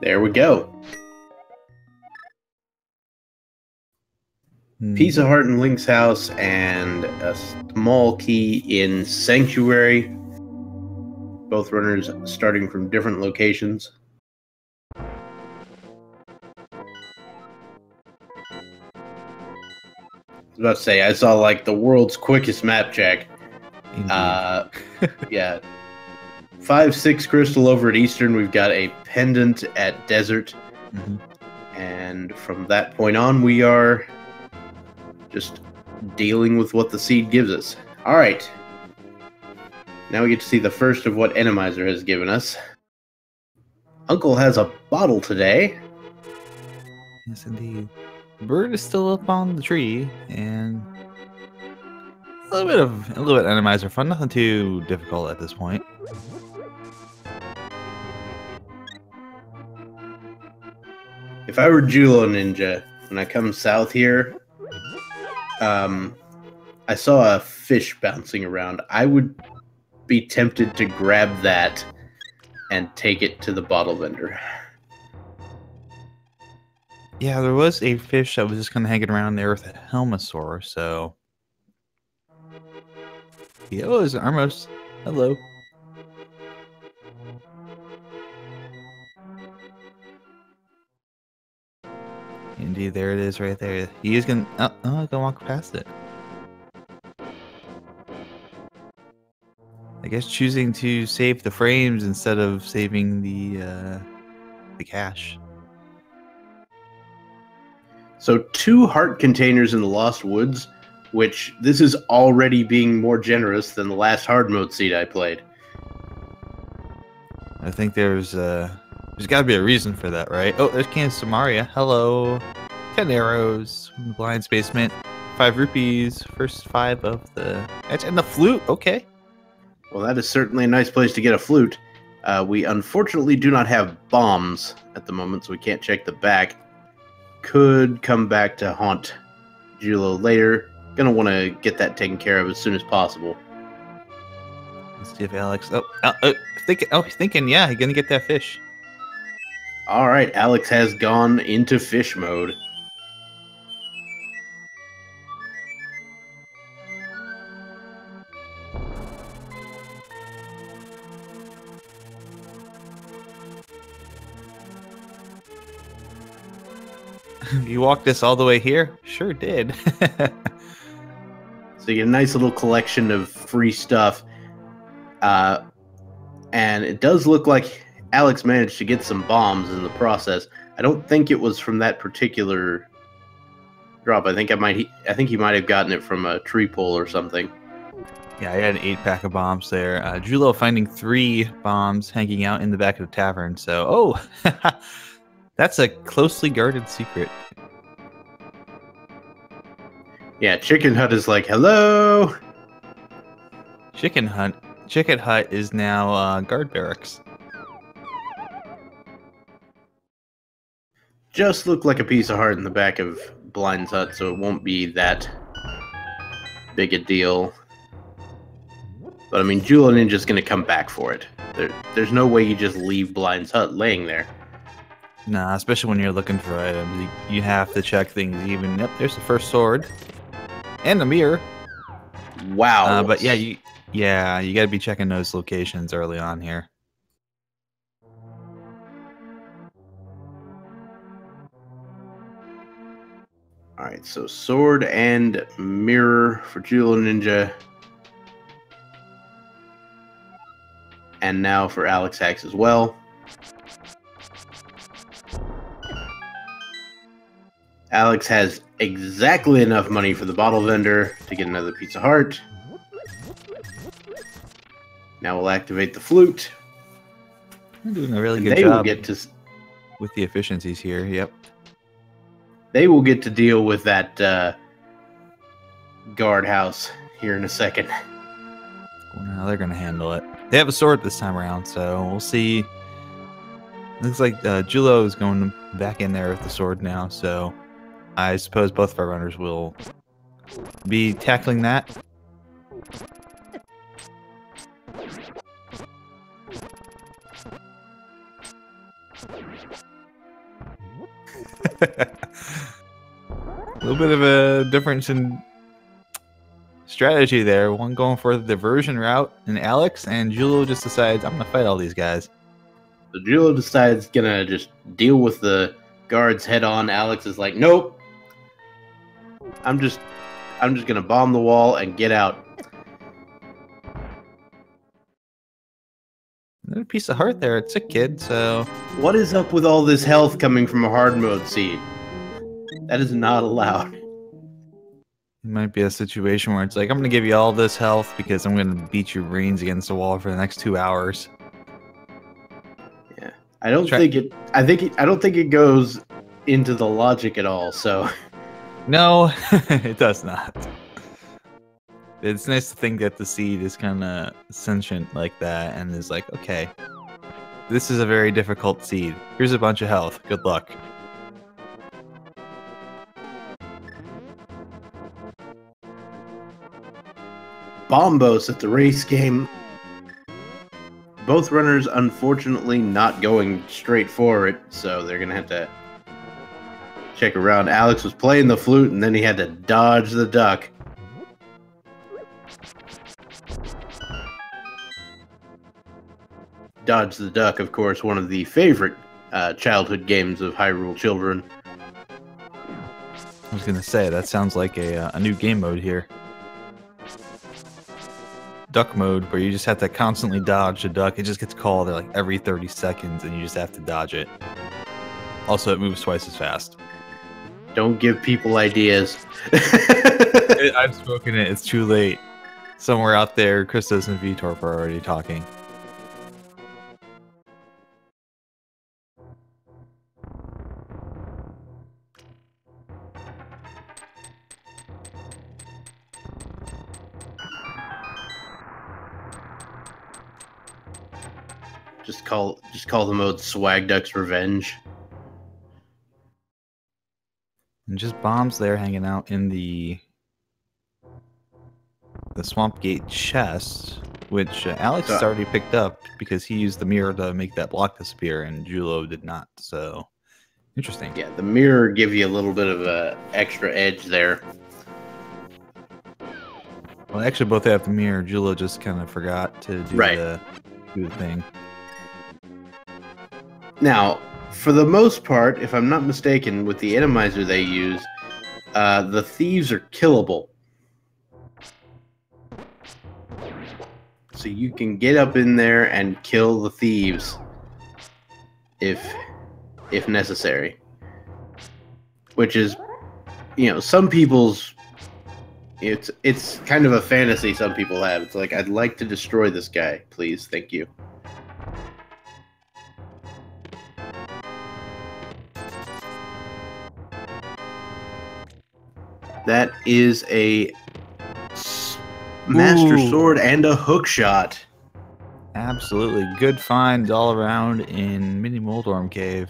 There we go. Piece of heart in Link's house and a small key in Sanctuary. Both runners starting from different locations. I was about to say, I saw like the world's quickest map check. Yeah. 5-6 crystal over at Eastern. We've got a pendant at Desert. Mm-hmm. And from that point on, we are just dealing with what the seed gives us. All right. Now we get to see the first of what Randomizer has given us. Uncle has a bottle today. Yes, indeed. The bird is still up on the tree, and a little bit Randomizer fun. Nothing too difficult at this point. If I were Julloninja, when I come south here, I saw a fish bouncing around. I would be tempted to grab that and take it to the bottle vendor. Yeah, there was a fish that was just kind of hanging around there with a Helmosaur, so... Yo, it's Armos. Hello. Indeed, there it is right there. He is gonna... Oh, gonna walk past it. I guess choosing to save the frames instead of saving the cash. So 2 heart containers in the Lost Woods, which this is already being more generous than the last hard mode seed I played. I think there's got to be a reason for that, right? Oh, there's Candace Samaria. Hello. 10 arrows from the Blind's basement. 5 rupees. First 5 of the... And the flute. Okay. Well, that is certainly a nice place to get a flute. We unfortunately do not have bombs at the moment, so we can't check the back. Could come back to haunt Jullo later. Gonna want to get that taken care of as soon as possible. Let's see if Alex... he's thinking, yeah, he's gonna get that fish. Alright, Alex has gone into fish mode. You walked us all the way here? Sure did. So you get a nice little collection of free stuff. And it does look like Alex managed to get some bombs in the process. I don't think it was from that particular drop. I think he might have gotten it from a tree pull or something. Yeah, I had an 8-pack of bombs there. Jullo finding 3 bombs hanging out in the back of the tavern. So, that's a closely guarded secret. Yeah, Chicken Hut is like, hello! Chicken Hut is now guard barracks. Just looked like a piece of heart in the back of Blind's hut, so it won't be that big a deal. But I mean, Julloninja's gonna come back for it. There's no way you just leave Blind's hut laying there. Nah, especially when you're looking for items. You have to check things even. Yep, there's the first sword. And the mirror. Wow. But yeah, you gotta be checking those locations early on here. Alright, so sword and mirror for Julloninja. And now for Alexhax as well. Alex has exactly enough money for the bottle vendor to get another piece of heart. Now we'll activate the flute. We're doing a really good job will get to, with the efficiencies here. Yep. They will get to deal with that guardhouse here in a second. Well, now they're going to handle it. They have a sword this time around, so we'll see. Looks like Jullo is going back in there with the sword now, so I suppose both of our runners will be tackling that. A little bit of a difference in strategy there. One going for the diversion route in Alex, and Jullo just decides, I'm going to fight all these guys. So Jullo decides gonna just deal with the guards head on. Alex is like, nope. I'm just gonna bomb the wall and get out. Another piece of heart there. It's a kid, so... What is up with all this health coming from a hard mode seed? That is not allowed. It might be a situation where it's like, I'm going to give you all this health because I'm going to beat your brains against the wall for the next 2 hours. Yeah. I don't think it goes into the logic at all, so... No, it does not. It's nice to think that the seed is kind of sentient like that and is like, okay, this is a very difficult seed. Here's a bunch of health. Good luck. Bombos at the race game. Both runners, unfortunately, not going straight for it, so they're going to have to check around. Alex was playing the flute, and then he had to dodge the duck. Dodge the Duck, of course, one of the favorite childhood games of Hyrule children. I was going to say, that sounds like a new game mode here. Duck mode, where you just have to constantly dodge the duck. It just gets called like every 30 seconds, and you just have to dodge it. Also, it moves twice as fast. Don't give people ideas. I've spoken it. It's too late. Somewhere out there, Christos and Vitor are already talking. Just call the mode Swag Duck's Revenge. And just bombs there hanging out in the Swamp Gate chest, which Alex has already picked up because he used the mirror to make that block disappear, and Jullo did not. So interesting. Yeah, the mirror give you a little bit of a extra edge there. Well, actually, both have the mirror. Jullo just kind of forgot to do the thing. Now, for the most part, if I'm not mistaken, with the Randomizer they use, the thieves are killable. So you can get up in there and kill the thieves if necessary. Which is, you know, some people's... It's kind of a fantasy some people have. It's like, I'd like to destroy this guy, please, thank you. That is a Master Sword and a hook shot. Absolutely. Good find all around in Mini Moldorm Cave.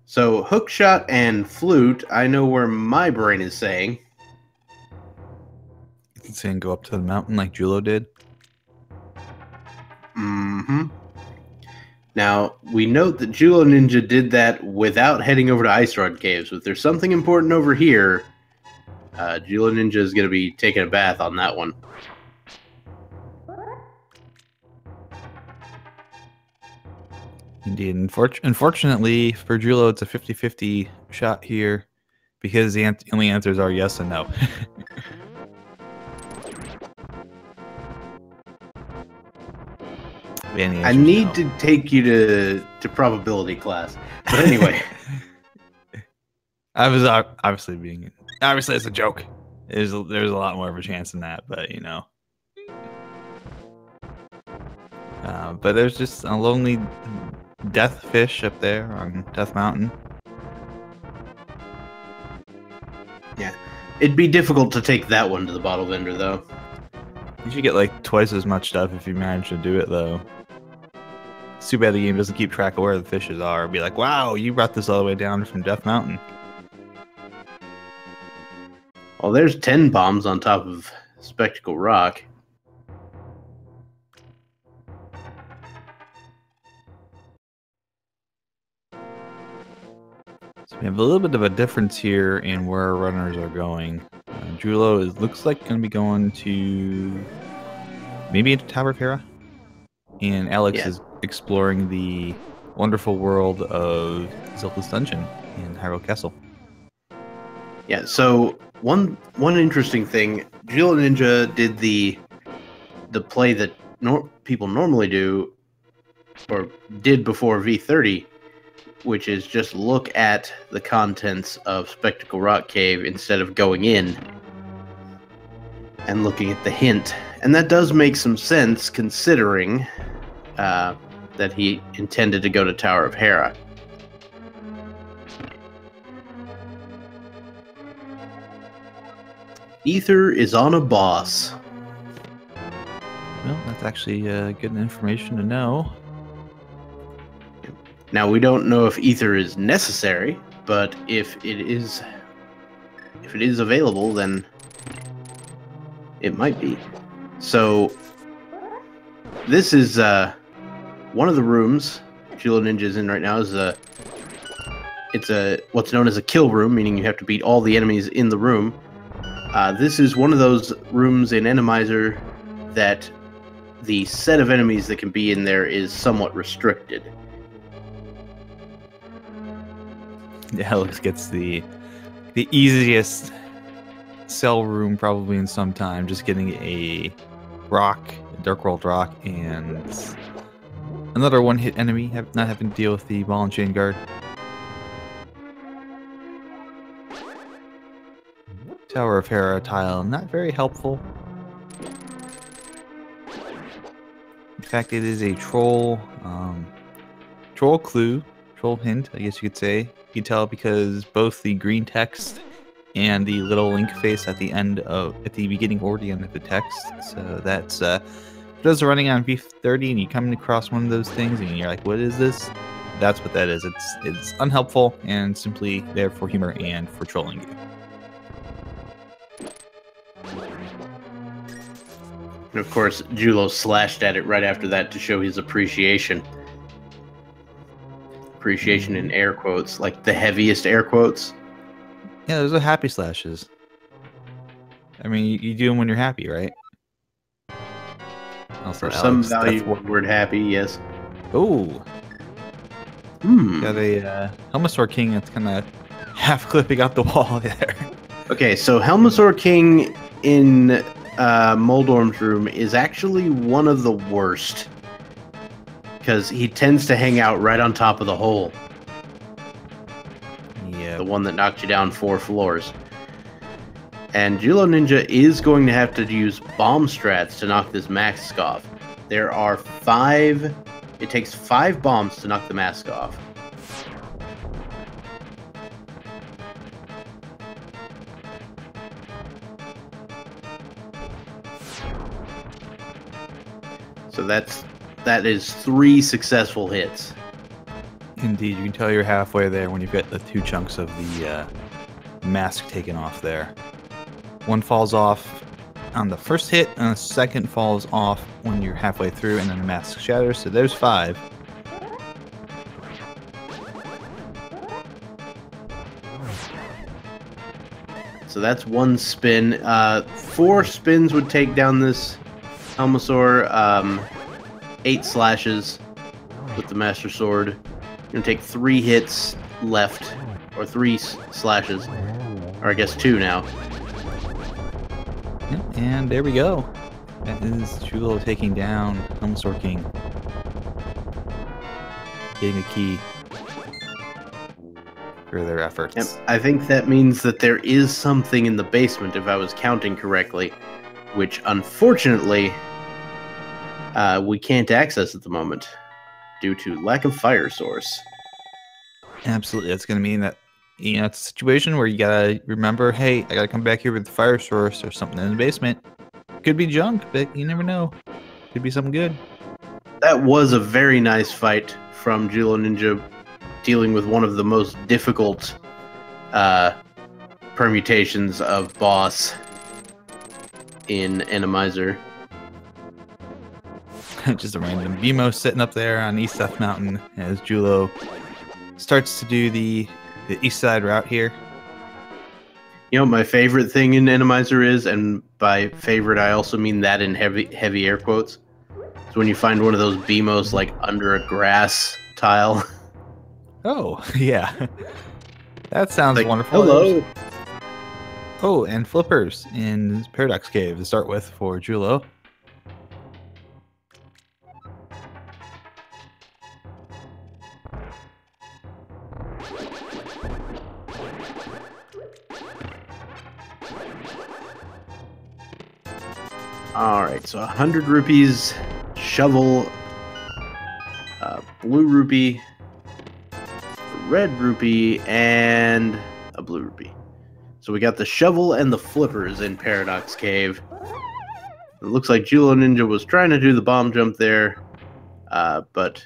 So, hookshot and flute, I know where my brain is saying. It's saying go up to the mountain like Jullo did. Mm-hmm. Now, we note that Julloninja did that without heading over to Ice Rod Caves. But if there's something important over here, Julloninja is going to be taking a bath on that one. Indeed. Unfortunately for Jullo, it's a 50-50 shot here because the only answers are yes and no. I need to take you to probability class. But anyway. I was obviously it's a joke. There's a lot more of a chance than that, but you know. But there's just a lonely death fish up there on Death Mountain. Yeah. It'd be difficult to take that one to the bottle vendor, though. You should get like twice as much stuff if you manage to do it, though. It's too bad the game doesn't keep track of where the fishes are. Be like, wow, you brought this all the way down from Death Mountain. Well, there's 10 bombs on top of Spectacle Rock. So we have a little bit of a difference here in where our runners are going. Jullo looks like going to be going to maybe into Tower of Hera. And Alex is exploring the wonderful world of Zelda's Dungeon in Hyrule Castle. Yeah, so one interesting thing, Julloninja did the play that people normally do, or did before V30, which is just look at the contents of Spectacle Rock Cave instead of going in and looking at the hint. And that does make some sense, considering that he intended to go to Tower of Hera. Ether is on a boss. Well, that's actually good information to know. Now, we don't know if Ether is necessary, but if it is available, then it might be. So this is one of the rooms Julloninja is in right now. It's what's known as a kill room, meaning you have to beat all the enemies in the room. This is one of those rooms in Randomizer that the set of enemies that can be in there is somewhat restricted. Alex gets the easiest cell room probably in some time, just getting a Dark World rock, and another one-hit enemy, not having to deal with the ball and chain guard. Tower of Hera tile, not very helpful. In fact, it is a troll clue, troll hint, I guess you could say. You can tell because both the green text and the little link face at the beginning or the end of the text. So that's those are running on V30, and you come across one of those things, and you're like, "What is this?" That's what that is. It's unhelpful and simply there for humor and for trolling you. And of course, Jullo slashed at it right after that to show his appreciation. Appreciation in air quotes, like the heaviest air quotes. Yeah, those are happy slashes. I mean, you do them when you're happy, right? Also, For some value, word happy, yes. Oh. Got a Helmasaur King that's kind of half clipping out the wall there. Okay, so Helmasaur King in Moldorm's room is actually one of the worst, because he tends to hang out right on top of the hole. Yeah. The one that knocked you down 4 floors. And Julloninja is going to have to use bomb strats to knock this mask off. There are 5... It takes 5 bombs to knock the mask off. So that is 3 successful hits. Indeed, you can tell you're halfway there when you've got the 2 chunks of the mask taken off there. One falls off on the first hit, and the second falls off when you're halfway through, and then the mask shatters. So there's 5. So that's 1 spin. 4 spins would take down this Helmasaur. 8 slashes with the Master Sword. You're gonna take 3 hits left, or 3 slashes, or I guess 2 now. Yep, and there we go. That is Jullo taking down Helmasaur King. Getting a key for their efforts. Yep, I think that means that there is something in the basement, if I was counting correctly, which unfortunately we can't access at the moment due to lack of fire source. Absolutely, that's going to mean that it's a situation where you gotta remember, hey, I gotta come back here with the fire source or something in the basement. Could be junk, but you never know. Could be something good. that was a very nice fight from Julloninja, dealing with one of the most difficult permutations of boss in Randomizer. Just a random BMO sitting up there on East Death Mountain as Jullo starts to do the east side route here. You know what my favorite thing in Randomizer is, and by favorite I also mean that in heavy air quotes, is when you find one of those BMOs like under a grass tile. Oh, yeah. That sounds Like, wonderful. hello. Oh, and flippers in Paradox Cave to start with for Jullo. Alright, so 100 rupees, shovel, blue rupee, red rupee, and a blue rupee. So we got the shovel and the flippers in Paradox Cave. It looks like Julloninja was trying to do the bomb jump there, but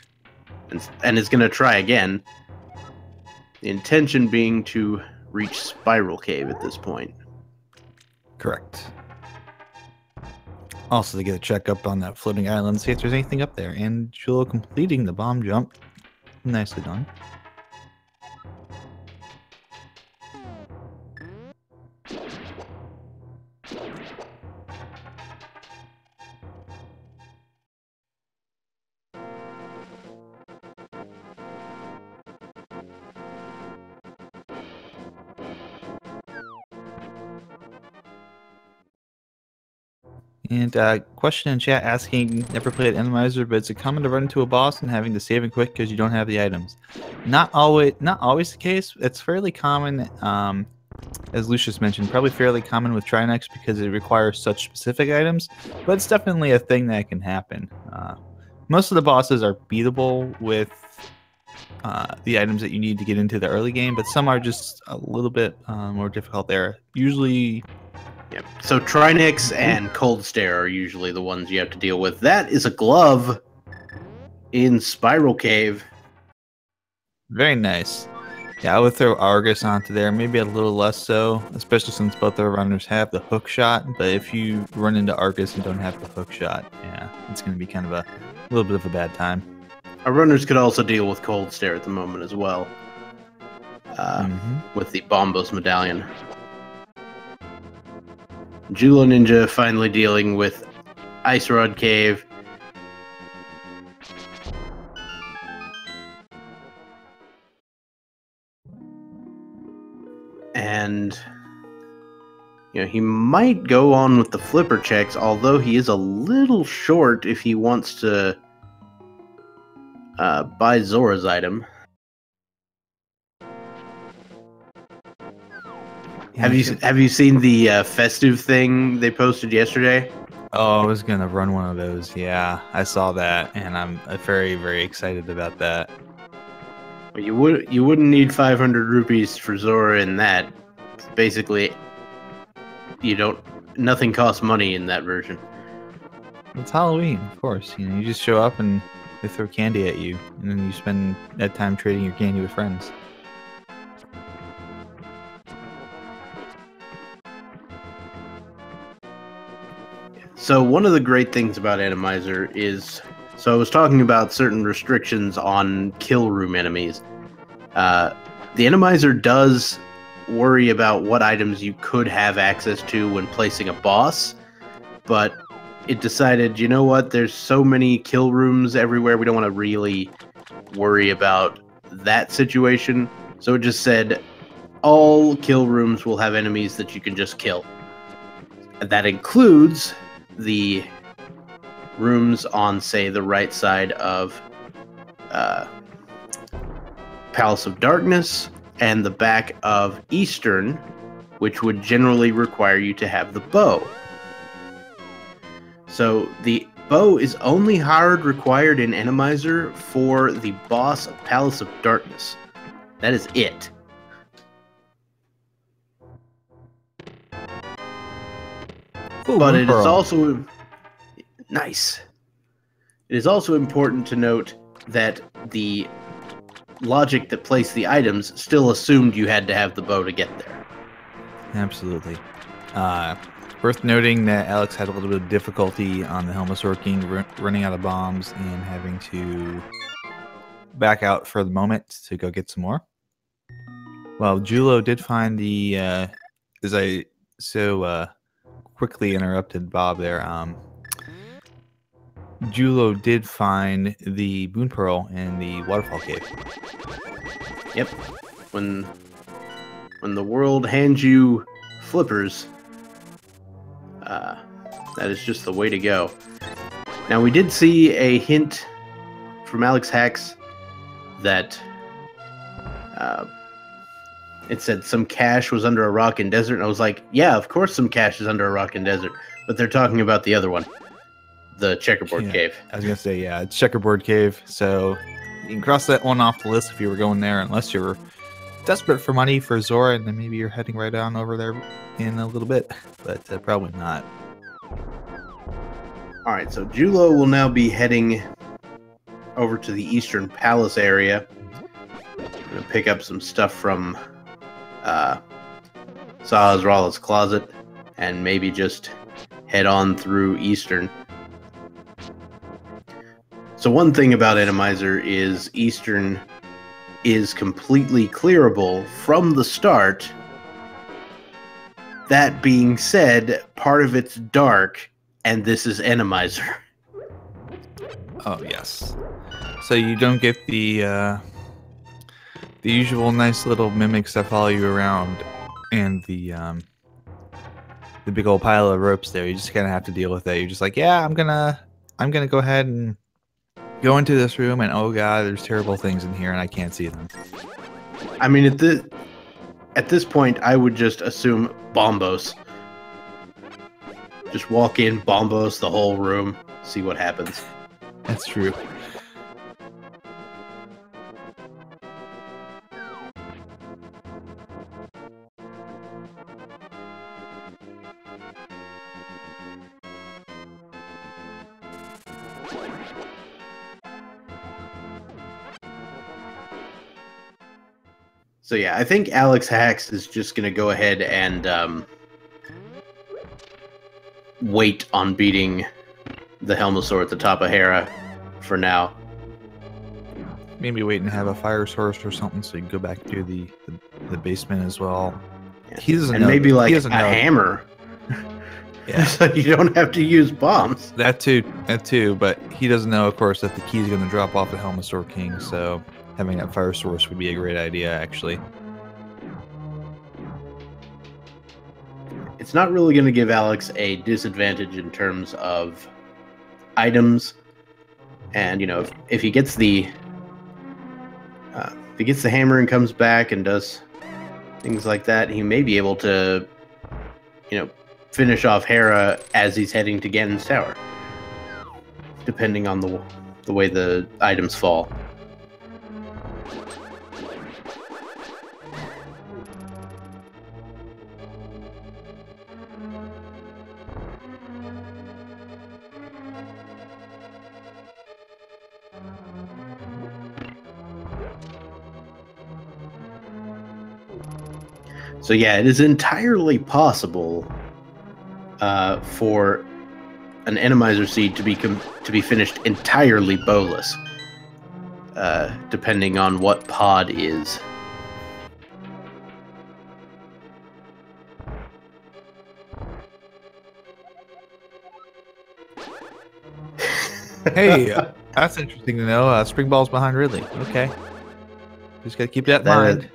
is going to try again. The intention being to reach Spiral Cave at this point. Correct. Also to get a check up on that floating island, see if there's anything up there. And Jullo completing the bomb jump. Nicely done. And question in chat asking, never played Randomizer, but is it common to run into a boss and having to save and quit because you don't have the items? Not always the case. It's fairly common, as Lucius mentioned, probably fairly common with Trinex because it requires such specific items, but it's definitely a thing that can happen. Most of the bosses are beatable with the items that you need to get into the early game, but some are just a little bit more difficult there. Usually... Yep. So Trinex and Cold Stare are usually the ones you have to deal with. That is a glove in Spiral Cave. Very nice. Yeah, I would throw Argus onto there, maybe a little less so, especially since both our runners have the hook shot. But if you run into Argus and don't have the hook shot, yeah, it's going to be kind of a little bit of a bad time. Our runners could also deal with Cold Stare at the moment as well, with the Bombos Medallion. Julloninja finally dealing with Ice Rod Cave. And, you know, he might go on with the flipper checks, although he is a little short if he wants to buy Zora's item. Have you seen the festive thing they posted yesterday? Oh, I was gonna run one of those. Yeah, I saw that, and I'm very, very excited about that. But you wouldn't need 500 rupees for Zora in that. Basically, nothing costs money in that version. It's Halloween, of course. You know, you just show up and they throw candy at you, and then you spend that time trading your candy with friends. So one of the great things about Randomizer is, so I was talking about certain restrictions on kill room enemies. The Randomizer does worry about what items you could have access to when placing a boss, but it decided, you know what, there's so many kill rooms everywhere, we don't want to really worry about that situation. So it just said, all kill rooms will have enemies that you can just kill. That includes the rooms on, say, the right side of Palace of Darkness and the back of Eastern, which would generally require you to have the bow. So the bow is only hard required in Randomizer for the boss of Palace of Darkness. That is it. Ooh, but it is pearl. also nice. It is also important to note that the logic that placed the items still assumed you had to have the bow to get there. Absolutely. Worth noting that Alex had a little bit of difficulty on the Helmasaur King running out of bombs and having to back out for the moment to go get some more. Well, Jullo did find the, as I so quickly interrupted Bob there, Jullo did find the Boon Pearl in the Waterfall Cave. Yep. When the world hands you flippers, that is just the way to go. Now, we did see a hint from Alexhax that it said some cache was under a rock and desert, and I was like, yeah, of course some cache is under a rock and desert, but they're talking about the other one, the checkerboard cave. I was gonna say, yeah, it's checkerboard cave, so you can cross that one off the list if you were going there, unless you're desperate for money for Zora, and then maybe you're heading right on over there in a little bit, but probably not. All right, so Jullo will now be heading over to the Eastern Palace area. I'm gonna pick up some stuff from Sahasrah's closet, and maybe just head on through Eastern. So one thing about Randomizer is Eastern is completely clearable from the start. That being said, part of it's dark, and this is Randomizer. Oh yes. So you don't get the usual nice little mimics that follow you around, and the big old pile of ropes there. You just kind of have to deal with it. You're just like, yeah, I'm gonna go ahead and go into this room, and oh god, there's terrible things in here, and I can't see them. I mean, at this point, I would just assume bombos. Just walk in, bombos the whole room, see what happens. That's true. So yeah, I think Alexhax is just going to go ahead and wait on beating the Helmasaur at the top of Hera for now. Maybe wait and have a fire source or something so you can go back to the basement as well. Yeah. He doesn't and know. Maybe like he a doesn't know. hammer. Yeah. So you don't have to use bombs. That too, but he doesn't know, of course, that the key is going to drop off the Helmasaur King, so having that fire source would be a great idea, actually. It's not really going to give Alex a disadvantage in terms of items, and if he gets the hammer and comes back and does things like that, he may be able to finish off Hera as he's heading to Ganon's tower, depending on the way the items fall. So yeah, it is entirely possible for an Randomizer seed to be finished entirely bowless, depending on what pod is. Hey, that's interesting to know. Spring Ball's behind Ridley. Okay. Just gotta keep that in mind.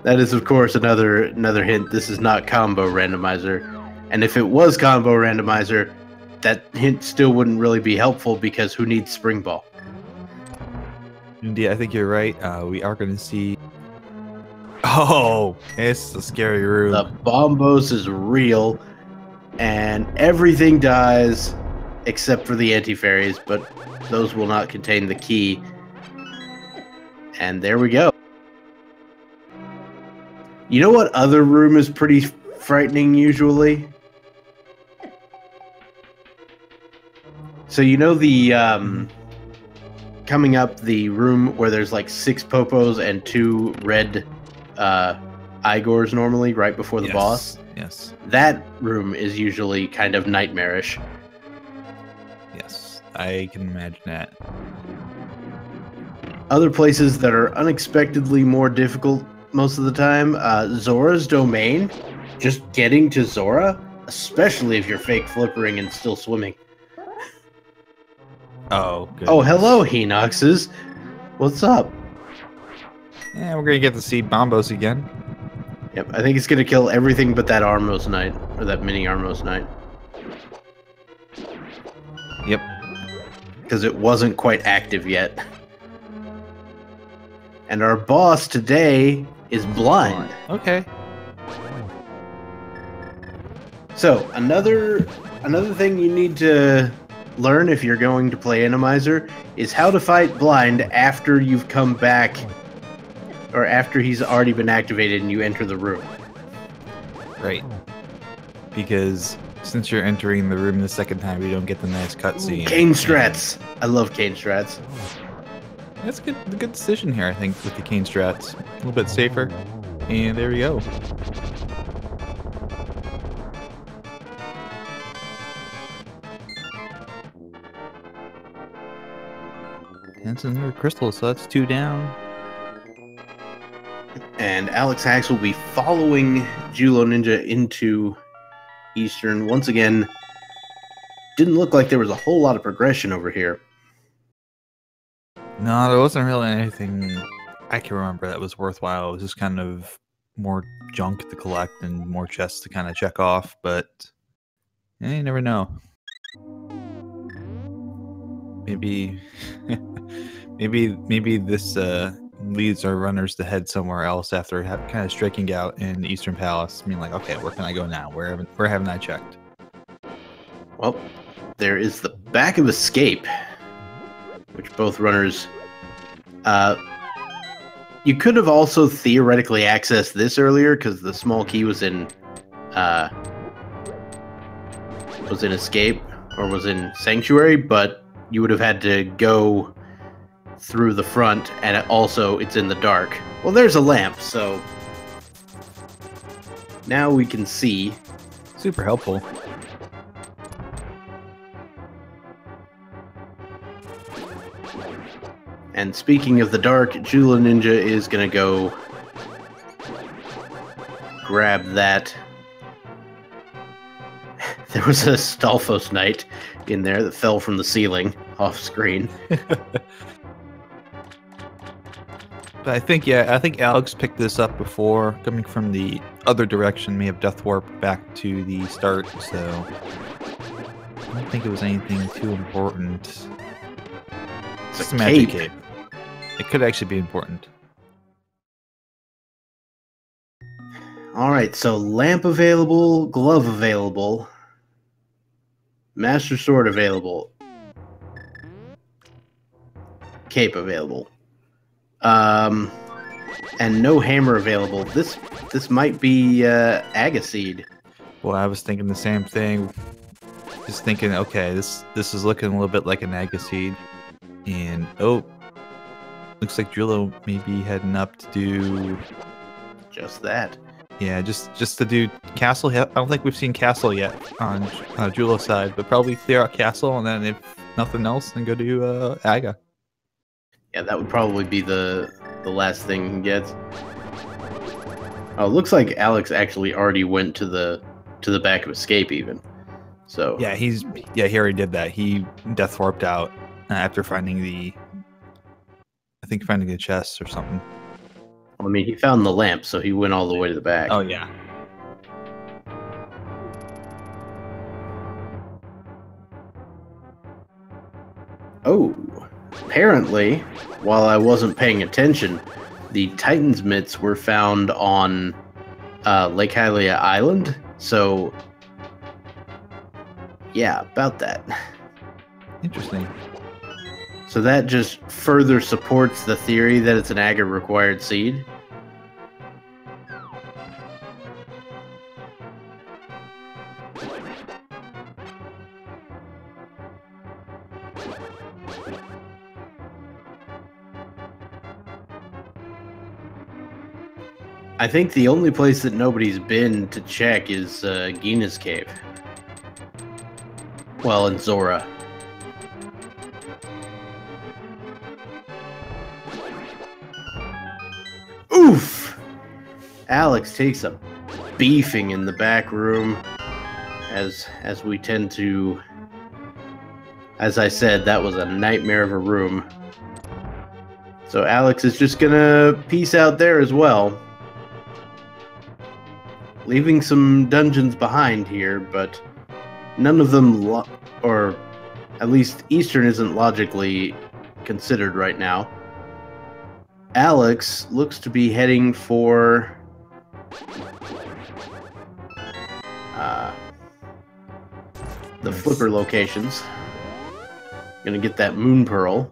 That is, of course, another hint. This is not combo randomizer. And if it was combo randomizer, that hint still wouldn't really be helpful because who needs Spring Ball? Indeed, I think you're right. We are going to see... Oh, it's a scary room. The Bombos is real, and everything dies except for the anti-fairies, but those will not contain the key. And there we go. You know what other room is pretty frightening usually? So you know the coming up the room where there's like 6 Popos and 2 red Igors normally right before the boss? Yes. That room is usually kind of nightmarish. Yes, I can imagine that. Other places that are unexpectedly more difficult most of the time, Zora's Domain. Just getting to Zora, especially if you're fake flippering and still swimming. Oh, goodness. Oh, hello, Henoxes. What's up? Yeah, we're gonna get to see Bombos again. Yep, I think it's gonna kill everything but that Armos Knight, or that mini Armos Knight. Yep. Because it wasn't quite active yet. And our boss today is blind. Okay. So, another thing you need to learn if you're going to play Randomizer is how to fight blind after you've come back, or after he's already been activated and you enter the room. Right. Because since you're entering the room the second time, you don't get the nice cutscene. Cane strats! I love cane strats. That's a good decision here, I think, with the cane strats. A little bit safer. And there we go. That's another crystal, so that's 2 down. And Alexhax will be following Julloninja into Eastern. Once again, didn't look like there was a whole lot of progression over here. No, there wasn't really anything I can remember that was worthwhile. It was just kind of more junk to collect and more chests to kind of check off, but you never know. Maybe maybe this leads our runners to head somewhere else after kind of striking out in the Eastern Palace. I mean, like, okay, where can I go now? Where haven't I checked? Well, there is the back of Escape, which both runners... you could have also theoretically accessed this earlier, because the small key was in Escape, or was in Sanctuary, but you would have had to go through the front, and it's in the dark. Well, there's a lamp, so now we can see. Super helpful. And speaking of the dark, Julloninja is going to go grab that. There was a Stalfos Knight in there that fell from the ceiling off screen. But I think Alex picked this up before, coming from the other direction, may have death warped back to the start, so I don't think it was anything too important. It's Just a a magic cape. cape. It could actually be important. Alright, so lamp available, glove available, Master Sword available, cape available, and no hammer available. This might be Agaseed. Well, I was thinking the same thing. Just thinking, okay, this is looking a little bit like an Agaseed. And oh, looks like Jullo may be heading up to do Just that. Yeah, just to do Castle. I don't think we've seen Castle yet on Jullo's side, but probably clear out Castle, and then if nothing else, then go to Aga. Yeah, that would probably be the last thing he gets. Oh, it looks like Alex actually already went to the back of Escape even. So Yeah, he already did that. He death warped out after finding the chest or something. I mean, he found the lamp, so he went all the way to the back. Oh yeah. Oh, apparently, while I wasn't paying attention, the Titan's mitts were found on Lake Hylia Island. So, yeah, about that. Interesting. So that just further supports the theory that it's an Aga-required seed. I think the only place that nobody's been to check is Gina's cave. Well, and Zora. Oof! Alex takes a beefing in the back room, as we tend to. As I said, that was a nightmare of a room. So Alex is just gonna peace out there as well. Leaving some dungeons behind here, but none of them, or at least Eastern isn't logically considered right now. Alex looks to be heading for the flipper locations. Gonna get that moon pearl.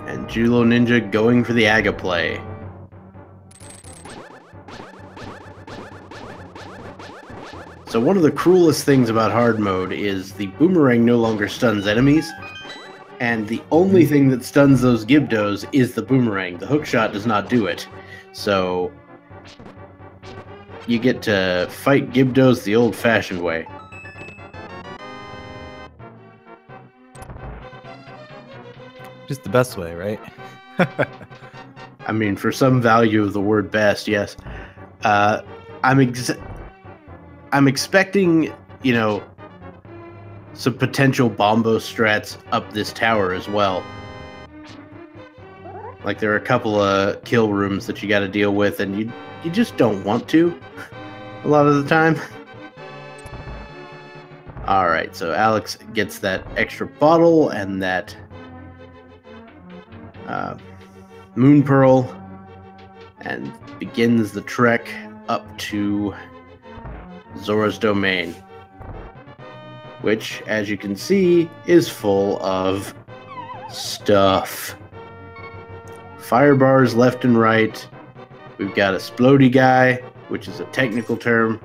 And Julloninja going for the Aga play. So one of the cruelest things about hard mode is the boomerang no longer stuns enemies, and the only thing that stuns those Gibdos is the boomerang. The hookshot does not do it. So you get to fight Gibdos the old-fashioned way. Just the best way, right? I mean, for some value of the word best, yes. I'm expecting, you know, some potential bombo strats up this tower as well. Like, there are a couple of kill rooms that you got to deal with, and you just don't want to a lot of the time. Alright, so Alex gets that extra bottle and that moon pearl and begins the trek up to Zora's domain, which, as you can see, is full of stuff. Fire bars left and right. We've got a splody guy, which is a technical term.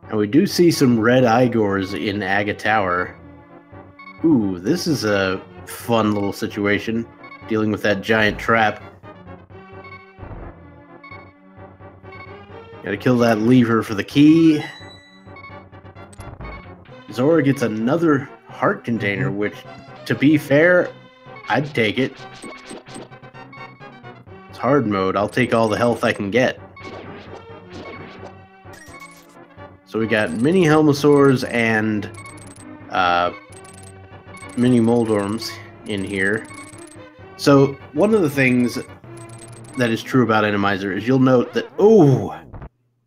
And we do see some red Igors in Aga Tower. Ooh, this is a fun little situation, dealing with that giant trap. Gotta kill that lever for the key. Zora gets another heart container, which, to be fair, I'd take it. It's hard mode. I'll take all the health I can get. So we got mini Helmosaurs and mini Moldorms in here. So one of the things that is true about Randomizer is you'll note that, oh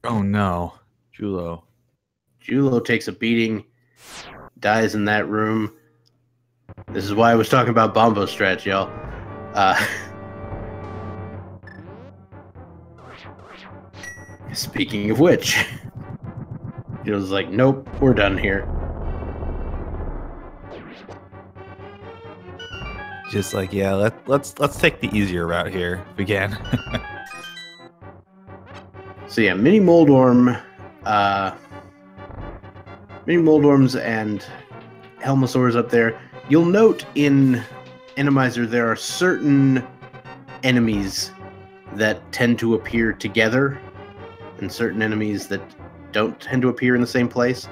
no, Jullo takes a beating, dies in that room. This is why I was talking about Bombo strats, y'all. Speaking of which, Jullo's like, nope, we're done here. Just like, yeah, let's take the easier route here if we can. So yeah, mini Moldorms and Helmosaurs up there. You'll note in Randomizer there are certain enemies that tend to appear together, and certain enemies that don't tend to appear in the same place.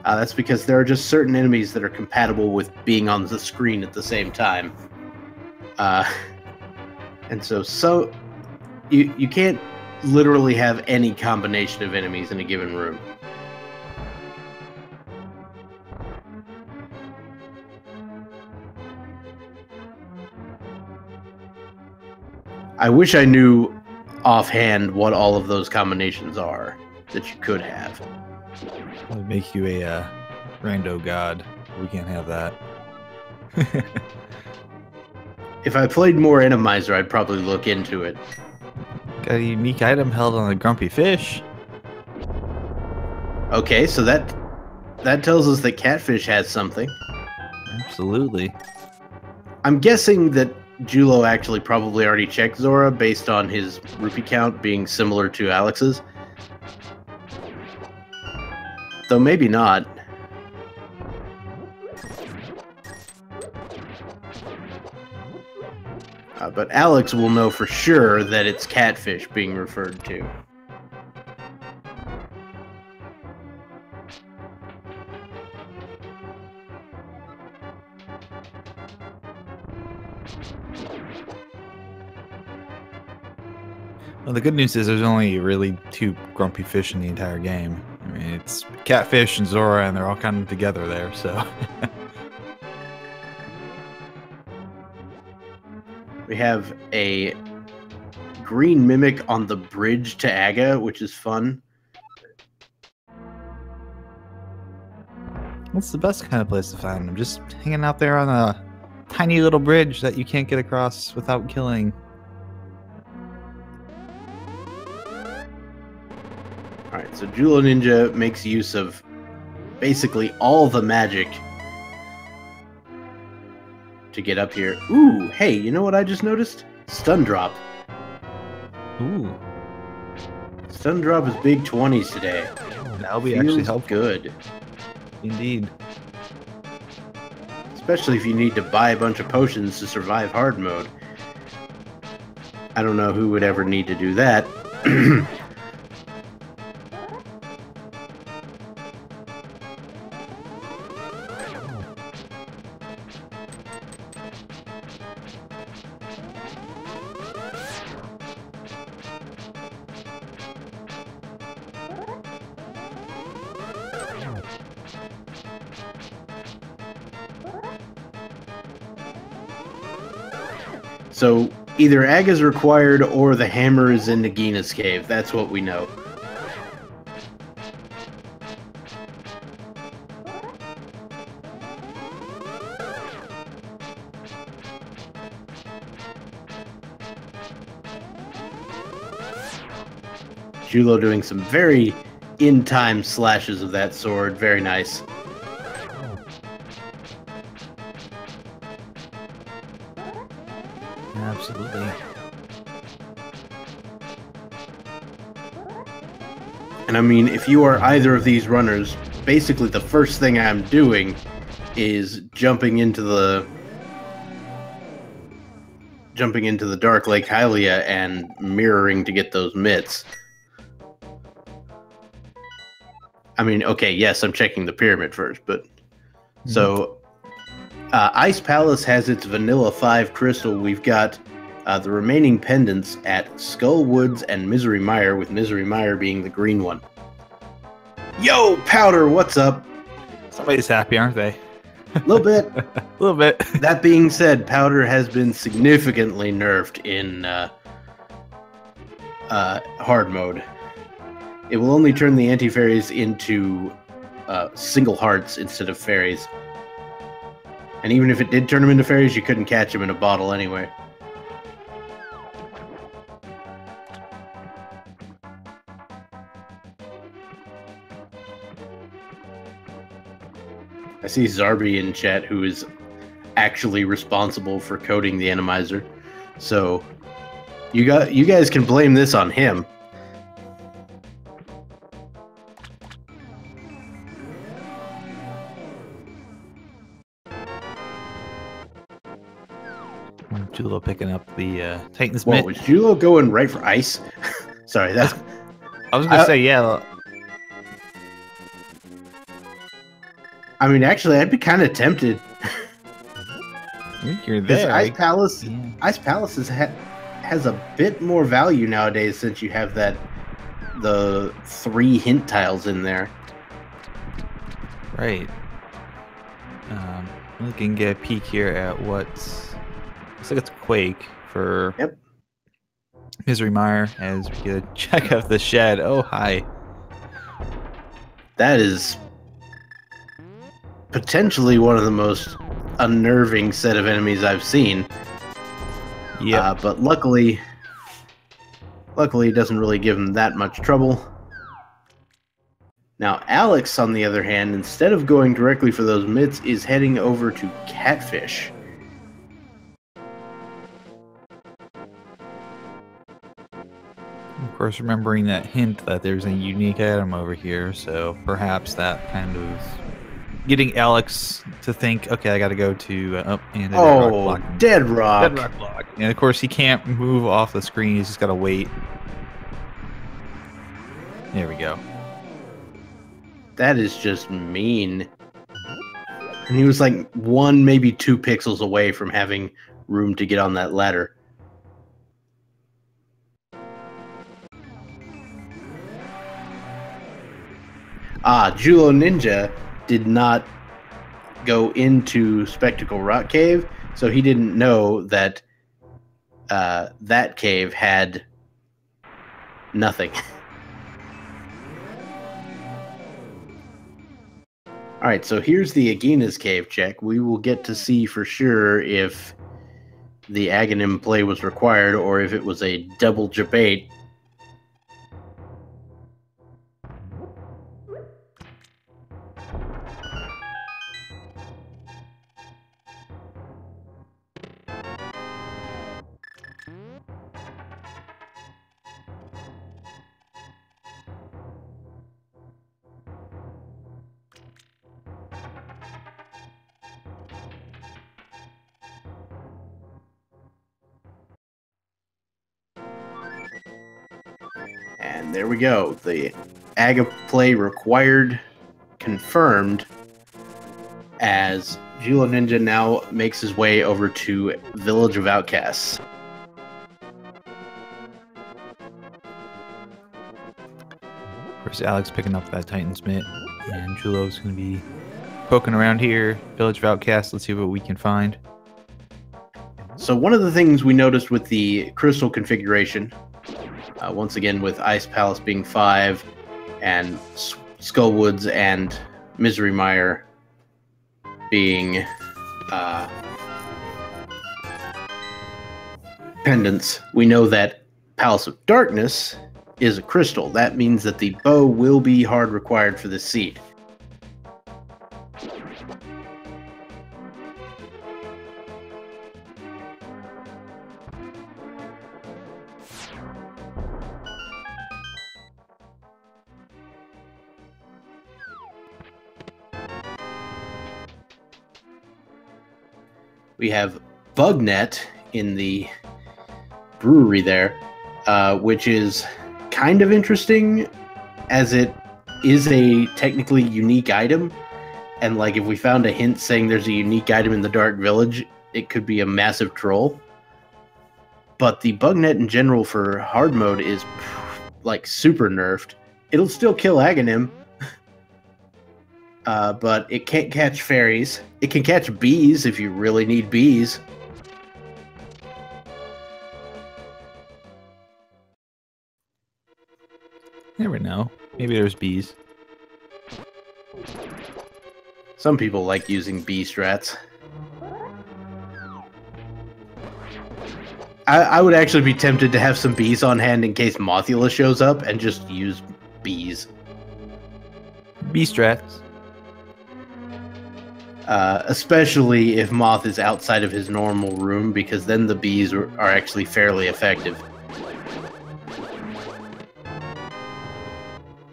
That's because there are just certain enemies that are compatible with being on the screen at the same time. And so you can't literally have any combination of enemies in a given room. I wish I knew offhand what all of those combinations are that you could have. That would make you a rando god. We can't have that. If I played more Randomizer, I'd probably look into it. Got a unique item held on a grumpy fish. Okay, so that tells us that Catfish has something. Absolutely. I'm guessing that Jullo actually probably already checked Zora based on his rupee count being similar to Alex's. Though maybe not. But Alex will know for sure that it's catfish being referred to. Well, the good news is there's only really 2 grumpy fish in the entire game. I mean, it's Catfish and Zora, and they're all kind of together there, so... We have a green mimic on the bridge to Aga, which is fun. It's the best kind of place to find them. Just hanging out there on a tiny little bridge that you can't get across without killing. Alright, so Julloninja makes use of basically all the magic to get up here. Ooh, hey, you know what I just noticed? Stun drop. Ooh. Stun drop is big 20s today. That'll be actually helpful. Good. Indeed. Especially if you need to buy a bunch of potions to survive hard mode. I don't know who would ever need to do that. So, either Aga's required or the hammer is in Nagina's cave. That's what we know. Jullo doing some very in-time slashes of that sword. Very nice. Absolutely. And I mean, if you are either of these runners, basically the first thing I'm doing is jumping into the Dark Lake Hylia and mirroring to get those mitts. I mean, okay, yes, I'm checking the pyramid first, but so Ice Palace has its Vanilla 5 crystal. We've got the remaining pendants at Skull Woods and Misery Mire, with Misery Mire being the green one. Yo, Powder, what's up? Somebody's happy, aren't they? A little bit. A little bit. That being said, Powder has been significantly nerfed in hard mode. It will only turn the anti-fairies into single hearts instead of fairies. And even if it did turn them into fairies, you couldn't catch them in a bottle anyway. I see Zarby in chat, who is actually responsible for coding the Randomizer. So you guys can blame this on him. Jullo picking up the Titan's Whoa, mitt. was Jullo going right for ice? Sorry, that's... I was gonna say, yeah. I mean, actually, I'd be kind of tempted. You're there. Ice Palace has a bit more value nowadays since you have the 3 hint tiles in there. Right. We can get a peek here at what's... Looks like it's Quake for Misery Mire, as we get a check out the shed. Oh, hi. That is potentially one of the most unnerving set of enemies I've seen. Yeah. But luckily it doesn't really give him that much trouble. Now, Alex, on the other hand, instead of going directly for those mitts, is heading over to Catfish. Of course, remembering that hint that there's a unique item over here, so perhaps that kind of getting Alex to think, okay, I got to go to and a dead rock block. Dead rock. Dead rock block. And of course, he can't move off the screen. He's just got to wait. There we go. That is just mean. And he was like 1, maybe 2 pixels away from having room to get on that ladder. Julloninja did not go into Spectacle Rock Cave, so he didn't know that that cave had nothing. Alright, so here's the Agahnim cave check. We will get to see for sure if the Agahnim play was required or if it was a double debate. And there we go. The Aga play required, confirmed, as Julloninja now makes his way over to Village of Outcasts. Of course, Alex picking up that Titan's Mitt, and Jullo's going to be poking around here. Village of Outcasts, let's see what we can find. So one of the things we noticed with the crystal configuration, once again with Ice Palace being 5, and Skullwoods and Misery Mire being pendants, we know that Palace of Darkness is a crystal. That means that the bow will be hard required for this seed. We have Bugnet in the brewery there, which is kind of interesting as it is a technically unique item. And like if we found a hint saying there's a unique item in the Dark Village, it could be a massive troll. But the Bugnet in general for hard mode is like super nerfed. It'll still kill Agahnim. But it can't catch fairies. It can catch bees if you really need bees. Never know. Maybe there's bees. Some people like using bee strats. I would actually be tempted to have some bees on hand in case Mothula shows up and just use bees. Bee strats. Especially if Moth is outside of his normal room, because then the bees are actually fairly effective.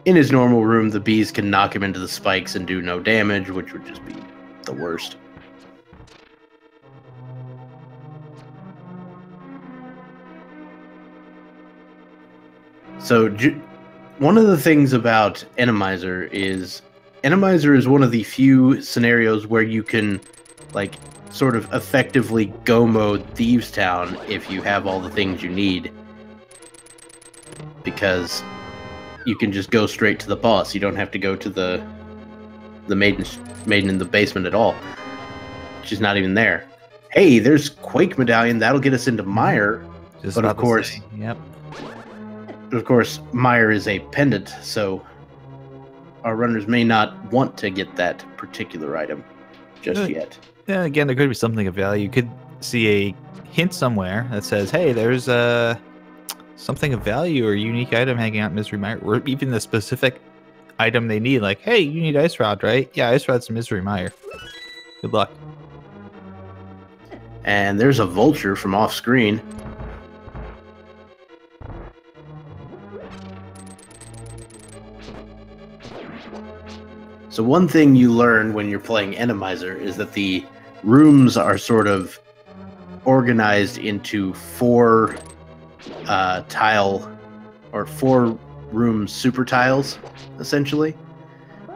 In his normal room, the bees can knock him into the spikes and do no damage, which would just be the worst. So, one of the things about Randomizer is one one of the few scenarios where you can, like, sort of effectively go mode Thieves Town if you have all the things you need. Because you can just go straight to the boss. You don't have to go to the maiden in the basement at all. She's not even there. Hey, there's Quake Medallion. That'll get us into Mire. But of course, Mire is a pendant, so our runners may not want to get that particular item just yet. Yeah, again, there could be something of value. You could see a hint somewhere that says, hey, there's something of value or unique item hanging out in Misery Mire, or even the specific item they need. Like, hey, you need Ice Rod, right? Yeah, Ice Rod's in Misery Mire. Good luck. And there's a vulture from off screen. So one thing you learn when you're playing Randomizer is that the rooms are sort of organized into 4 tile or 4 room super tiles, essentially.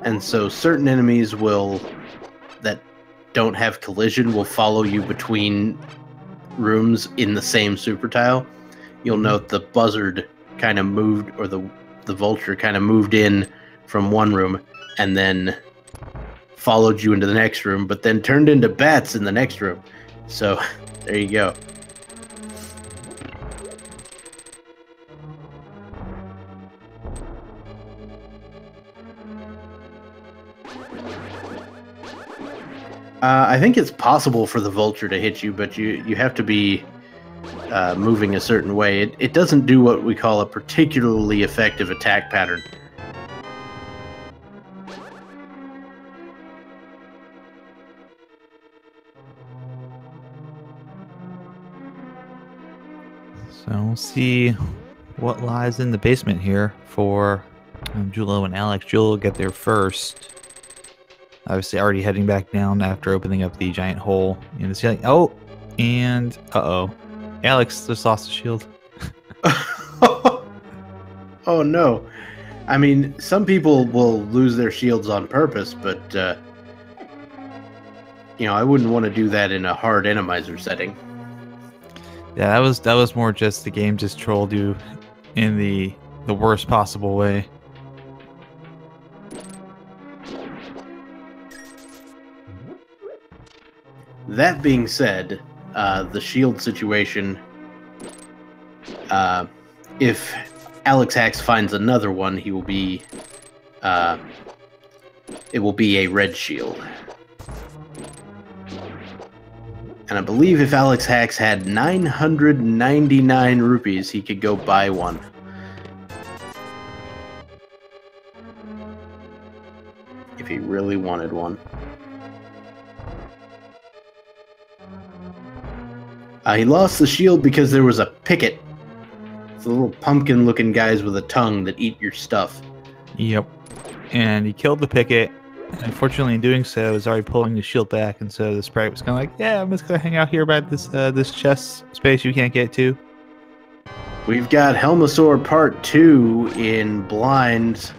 And so certain enemies that don't have collision will follow you between rooms in the same super tile. You'll note the buzzard kind of moved, or the vulture kind of moved in from one room and then followed you into the next room, but then turned into bats in the next room. So there you go. I think it's possible for the vulture to hit you, but you have to be moving a certain way. It doesn't do what we call a particularly effective attack pattern. So we'll see what lies in the basement here for Jullo and Alex. Jullo will get there first. Obviously already heading back down after opening up the giant hole in the ceiling. Oh, and uh-oh. Alex just lost the shield. Oh no. I mean, some people will lose their shields on purpose, but you know, I wouldn't want to do that in a hard Randomizer setting. Yeah, that was more just the game just trolled you in the worst possible way. That being said, the shield situation, if Alexhax finds another one, he will be, it will be a red shield. And I believe if Alexhax had 999 rupees, he could go buy one. If he really wanted one. He lost the shield because there was a picket. It's the little pumpkin-looking guys with a tongue that eat your stuff. Yep. And he killed the picket. Unfortunately, in doing so, he was already pulling the shield back, and so the sprite was kind of like, yeah, I'm just going to hang out here by this this chest space you can't get to. We've got Helmasaur Part 2 in Blind's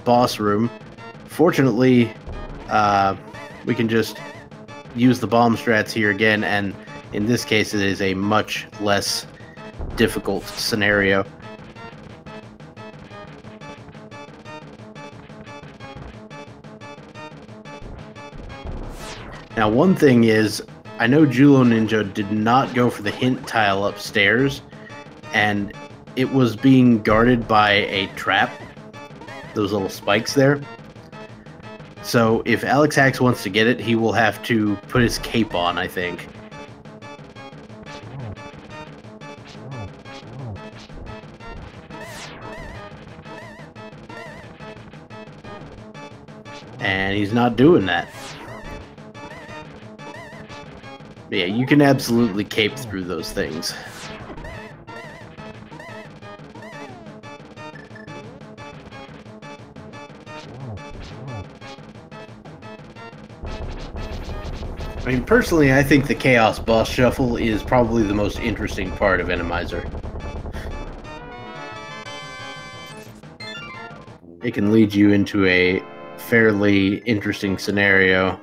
boss room. Fortunately, we can just use the bomb strats here again, and in this case it is a much less difficult scenario. Now one thing is, I know Julloninja did not go for the hint tile upstairs, and it was being guarded by a trap, those little spikes there. So if Alexhax wants to get it, he will have to put his cape on, I think. And he's not doing that. But yeah, you can absolutely cape through those things. I mean, personally, I think the Chaos Boss Shuffle is probably the most interesting part of Randomizer. It can lead you into a fairly interesting scenario.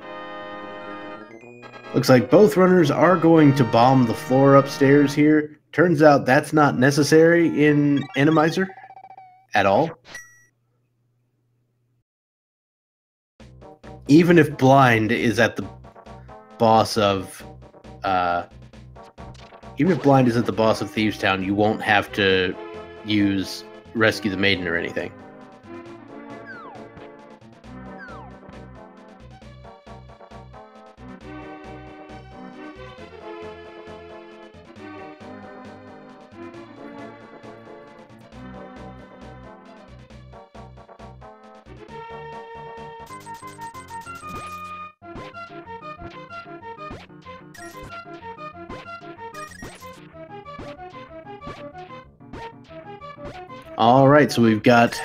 Looks like both runners are going to bomb the floor upstairs here. Turns out that's not necessary in Randomizer at all. Even if Blind is at the boss of Thieves Town, you won't have to use Rescue the Maiden or anything. All right, so we've got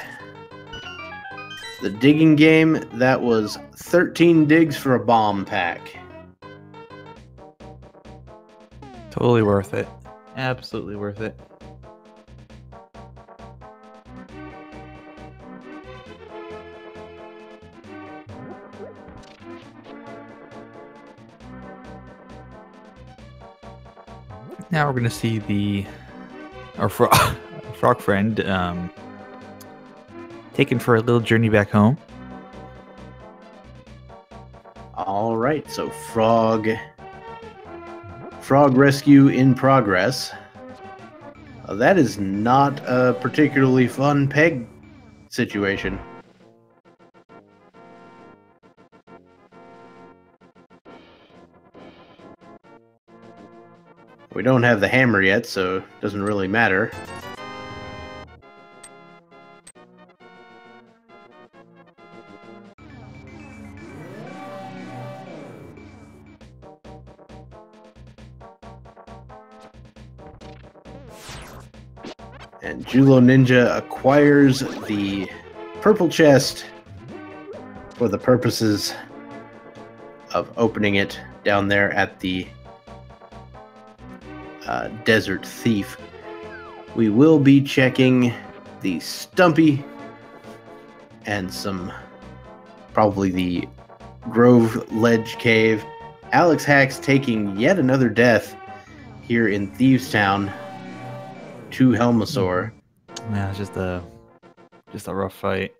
The digging game, that was 13 digs for a bomb pack. Totally worth it. Absolutely worth it. Now we're going to see our frog friend taken for a little journey back home. All right, so frog rescue in progress. That is not a particularly fun peg situation. We don't have the hammer yet, so it doesn't really matter. And Julloninja acquires the purple chest for the purposes of opening it down there at the Desert Thief. We will be checking the Stumpy and probably the Grove Ledge Cave. Alexhax taking yet another death here in Thieves Town to Helmasaur. Yeah, it's just a rough fight.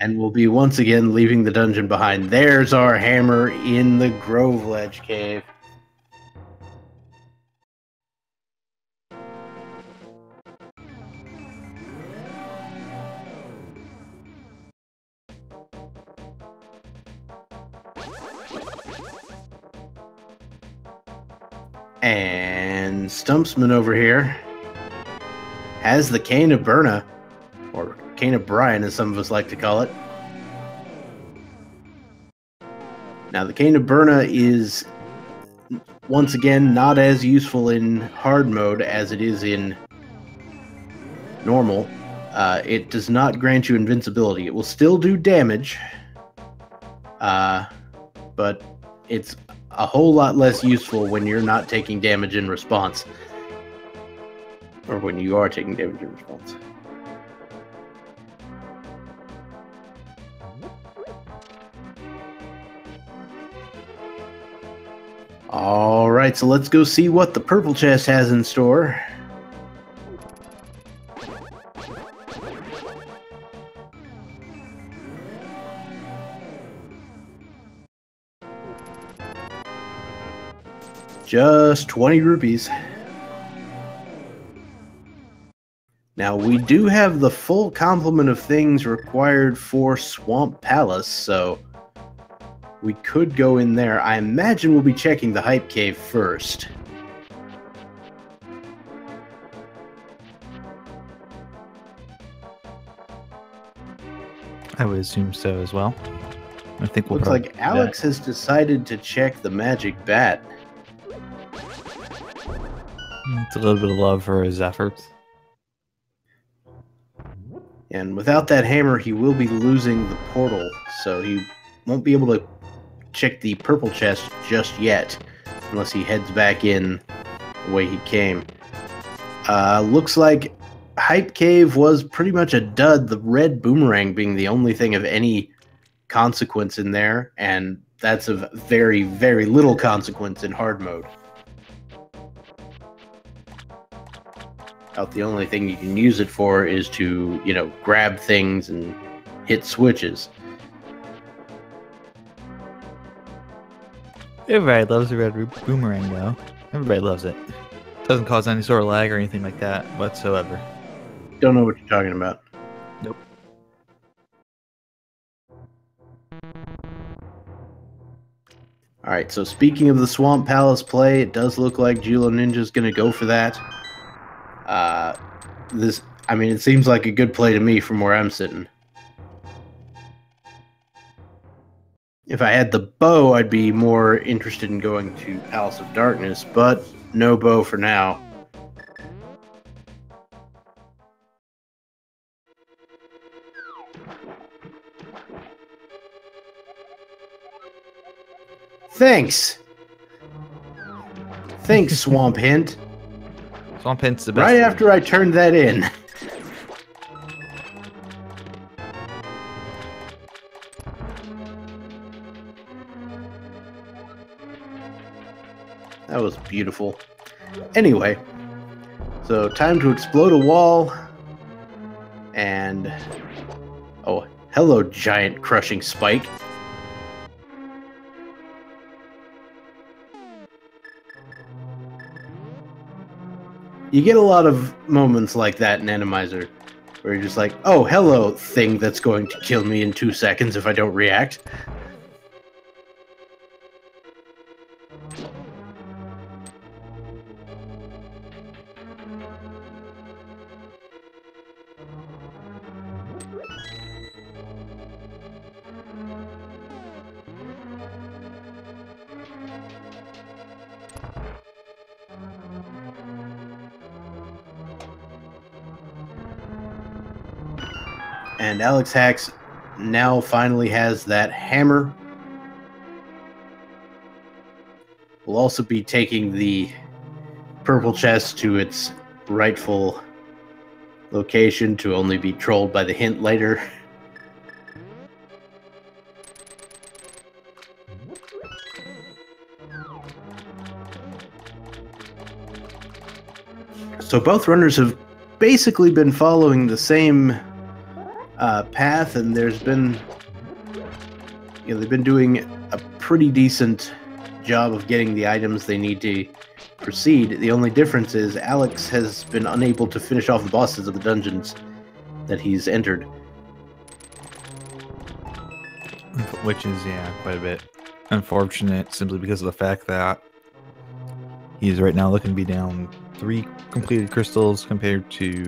And we'll be once again leaving the dungeon behind. There's our hammer in the Grove Ledge Cave. And Stumpsman over here has the Cane of Burna, or Cane of Brian as some of us like to call it. Now the Cane of Burna is once again not as useful in hard mode as it is in normal. It does not grant you invincibility. It will still do damage, but it's a whole lot less useful when you're not taking damage in response. Or when you are taking damage in response. Alright, so let's go see what the purple chest has in store. Just 20 rupees. Now, we do have the full complement of things required for Swamp Palace, so we could go in there. I imagine we'll be checking the Hype Cave first. I would assume so as well. I think we'll Looks like Alex has decided to check the Magic Bat. It's a little bit of love for his efforts. And without that hammer, he will be losing the portal, so he won't be able to check the purple chest just yet, unless he heads back in the way he came. Looks like Hype Cave was pretty much a dud, the red boomerang being the only thing of any consequence in there, and that's of very, very little consequence in hard mode. The only thing you can use it for is to, grab things and hit switches. Everybody loves the red boomerang, though. Everybody loves it. Doesn't cause any sort of lag or anything like that whatsoever. Don't know what you're talking about. Nope. Alright, so speaking of the Swamp Palace play, it does look like Julloninja's going to go for that. It seems like a good play to me from where I'm sitting. If I had the bow, I'd be more interested in going to Palace of Darkness, but no bow for now. Thanks. Thanks, Swamp Hint. Swamp Hint's the best. Right after I turned that in. That was beautiful. Anyway, so time to explode a wall. And... oh, hello, giant crushing spike. You get a lot of moments like that in Randomizer, where you're just like, oh, hello, thing that's going to kill me in 2 seconds if I don't react. And Alexhax now finally has that hammer. We'll also be taking the purple chest to its rightful location to only be trolled by the hint later. So both runners have basically been following the same path, and there's been, they've been doing a pretty decent job of getting the items they need to proceed. The only difference is Alex has been unable to finish off the bosses of the dungeons that he's entered. Which is, yeah, quite a bit unfortunate, simply because of the fact that he's right now looking to be down 3 completed crystals compared to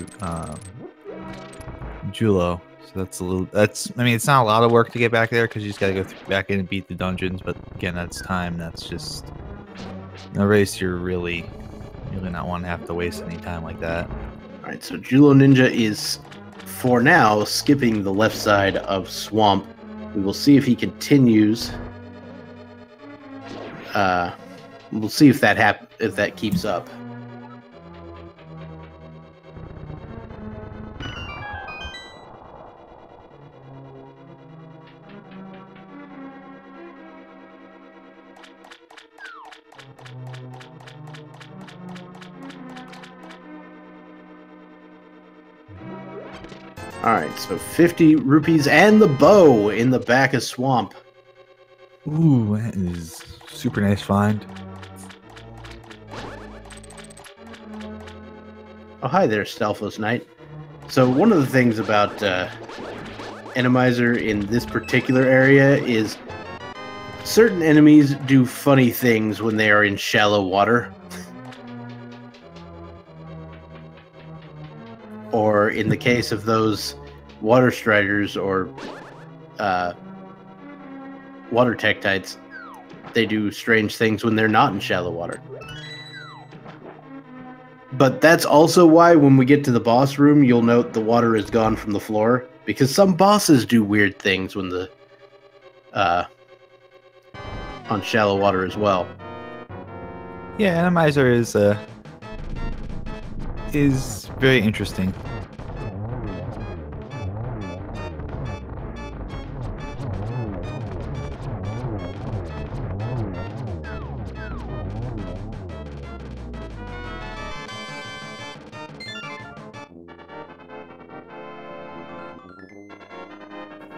Jullo. So I mean, it's not a lot of work to get back there because you just got to go back in and beat the dungeons. But again, that's time. That's just a race you're really not want to have to waste any time like that. All right, so Julloninja is, for now, skipping the left side of Swamp. We will see if he continues. We'll see if that keeps up. Alright, so 50 rupees and the bow in the back of Swamp. Ooh, that is super nice find. Oh, hi there, Stealthless Knight. So one of the things about Randomizer in this particular area is certain enemies do funny things when they are in shallow water. Or in the case of those water striders or water tektites, they do strange things when they're not in shallow water. But that's also why when we get to the boss room, you'll note the water is gone from the floor, because some bosses do weird things when the on shallow water as well. Yeah, Randomizer is very interesting.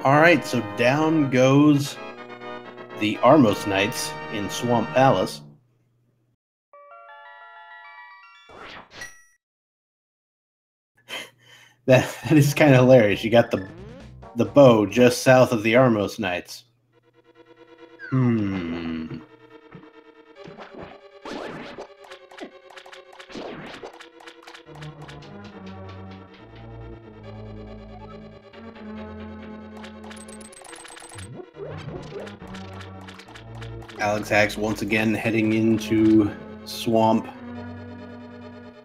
Alright, so down goes the Armos Knights in Swamp Palace. That is kind of hilarious. You got the bow just south of the Armos Knights. Alexhax once again heading into Swamp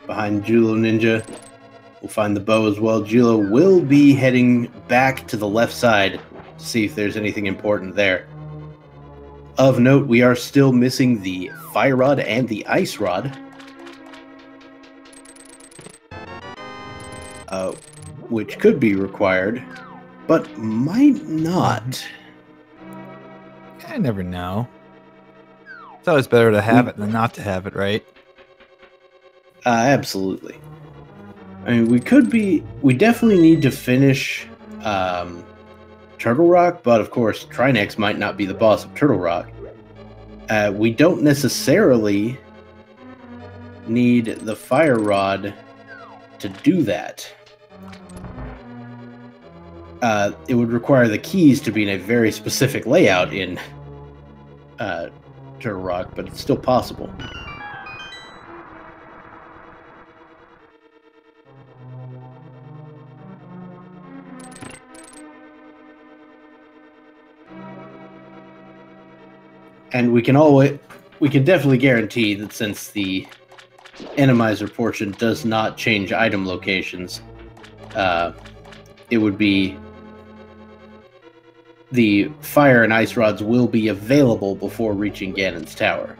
behind Julloninja. We'll find the bow as well. Jullo will be heading back to the left side to see if there's anything important there. Of note, we are still missing the fire rod and the ice rod. Which could be required, but might not. I never know. It's always better to have it than not to have it, right? Absolutely. I mean, we definitely need to finish Turtle Rock, but of course, Trinex might not be the boss of Turtle Rock. We don't necessarily need the fire rod to do that. It would require the keys to be in a very specific layout in Turtle Rock, but it's still possible. And we can definitely guarantee that since the Randomizer portion does not change item locations, it would be the fire and ice rods will be available before reaching Ganon's tower.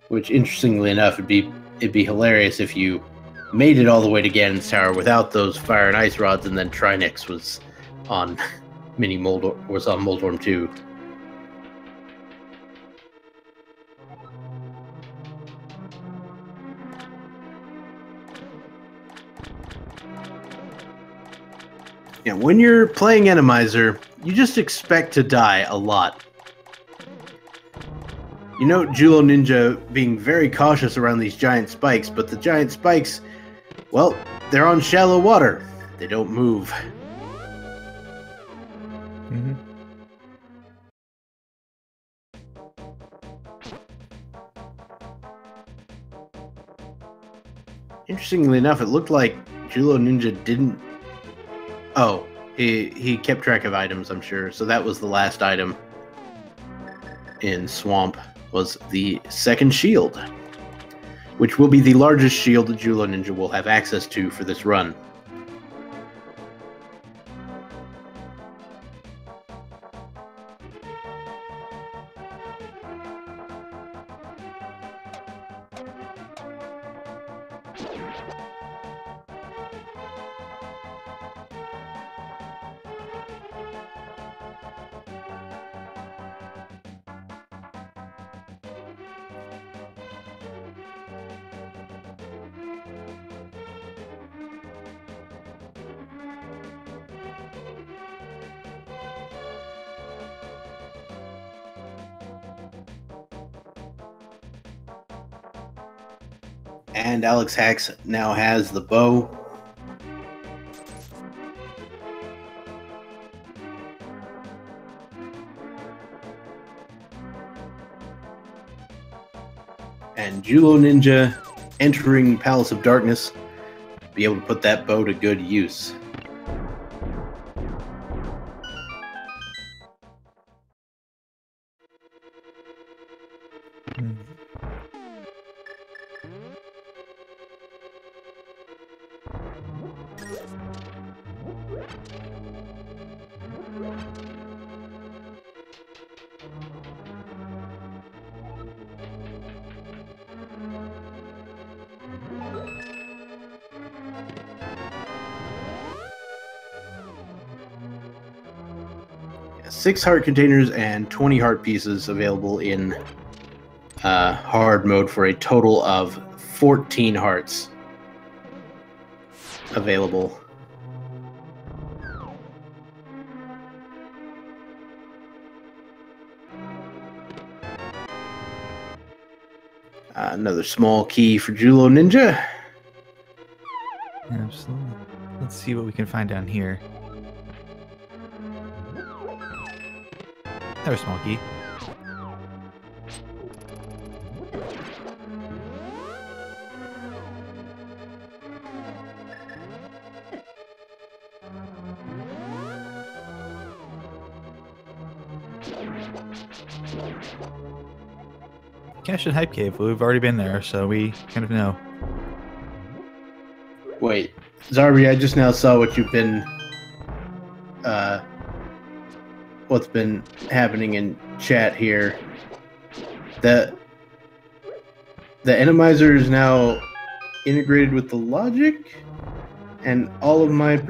Which, interestingly enough, it'd be hilarious if you made it all the way to Ganon's tower without those fire and ice rods, and then Trinex was on Moldorm 2. Yeah, when you're playing Randomizer, you just expect to die a lot. You note Julloninja being very cautious around these giant spikes, but the giant spikes, well, they're on shallow water. They don't move. Mm-hmm. Interestingly enough, it looked like Julloninja didn't... Oh, he kept track of items, I'm sure. So that was the last item in Swamp, was the second shield, which will be the largest shield that Julloninja will have access to for this run. And Alexhax now has the bow. And Julloninja entering Palace of Darkness, be able to put that bow to good use. Six heart containers and 20 heart pieces available in hard mode for a total of 14 hearts available. Another small key for Julloninja. Absolutely. Let's see what we can find down here. Another small key. Cache and Hype Cave. We've already been there, so we kind of know. Wait, Zarbi, I just now saw what you've been what's been happening in chat here. The Randomizer is now integrated with the logic, and all of my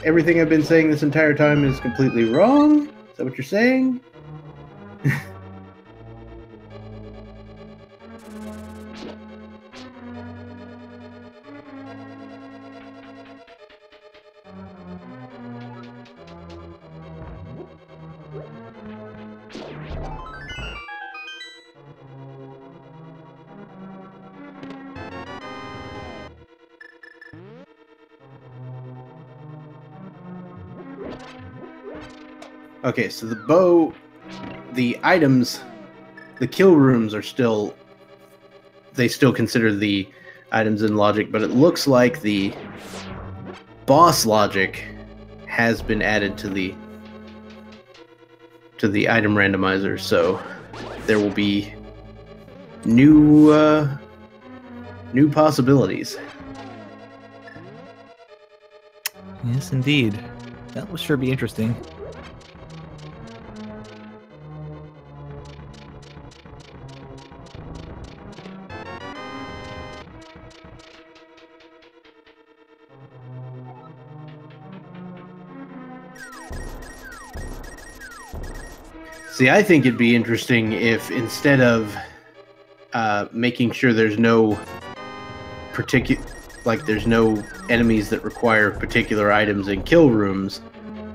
everything I've been saying this entire time is completely wrong. Is that what you're saying? Okay, so the bow, the items, the kill rooms are still, they still consider the items in logic, but it looks like the boss logic has been added to the item randomizer, so there will be new possibilities. Yes, indeed. That will sure be interesting. See, I think it'd be interesting if instead of making sure there's no there's no enemies that require particular items in kill rooms,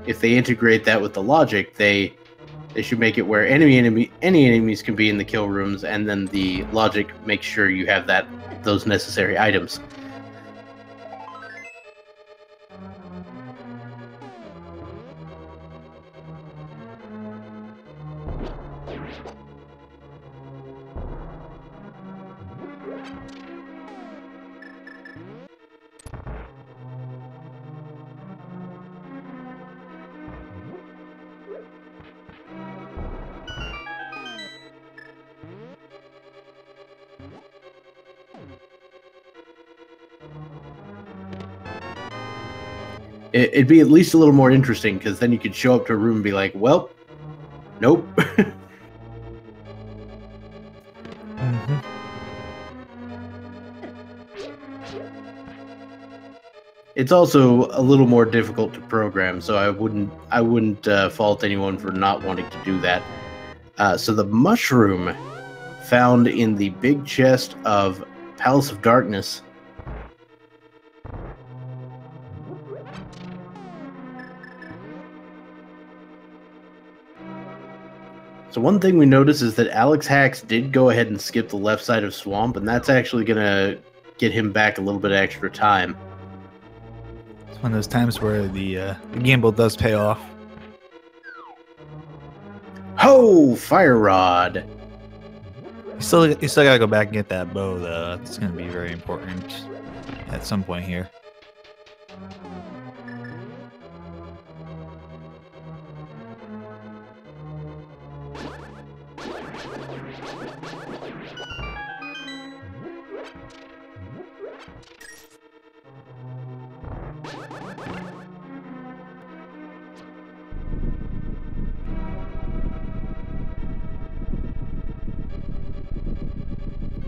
if they integrate that with the logic, they should make it where any enemies can be in the kill rooms, and then the logic makes sure you have those necessary items. It'd be at least a little more interesting, because then you could show up to a room and be like, well, nope. It's also a little more difficult to program, so I wouldn't fault anyone for not wanting to do that. So the mushroom found in the big chest of Palace of Darkness. So one thing we noticed is that Alexhax did go ahead and skip the left side of Swamp, and that's actually going to get him back a little bit of extra time. It's one of those times where the gamble does pay off. Ho! Fire Rod! You still gotta go back and get that bow, though. That's going to be very important at some point here.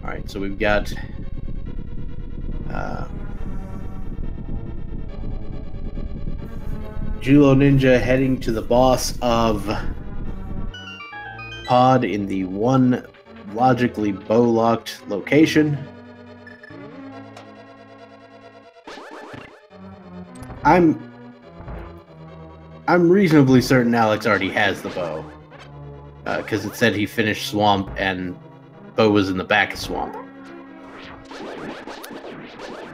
Alright, so we've got Julloninja heading to the boss of Pod in the one logically bow-locked location. I'm reasonably certain Alex already has the bow, because it said he finished Swamp and bow was in the back of Swamp.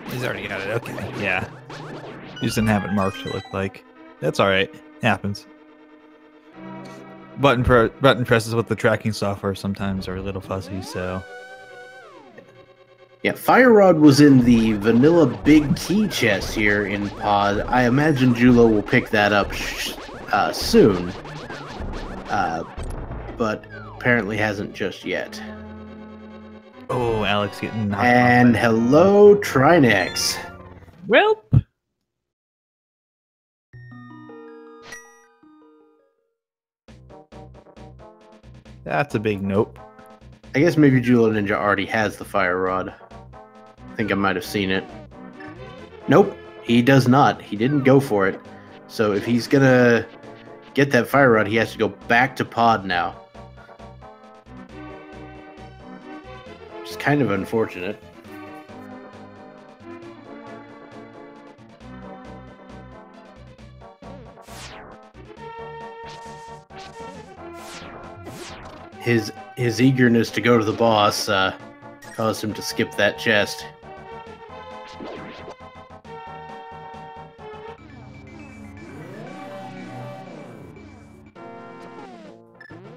He's already got it. Okay, yeah. He just didn't have it marked, it looked like. That's alright. Happens. Button presses with the tracking software sometimes are a little fuzzy, so... Yeah, Fire Rod was in the vanilla big key chest here in Pod. I imagine Jullo will pick that up soon, but apparently hasn't just yet. Oh, Alex getting knocked And off. hello, Trinex. Welp. That's a big nope. I guess maybe Julloninja already has the fire rod. I think I might have seen it. Nope, he does not. He didn't go for it. So if he's gonna get that fire rod, he has to go back to pod now. Which is kind of unfortunate. His eagerness to go to the boss caused him to skip that chest.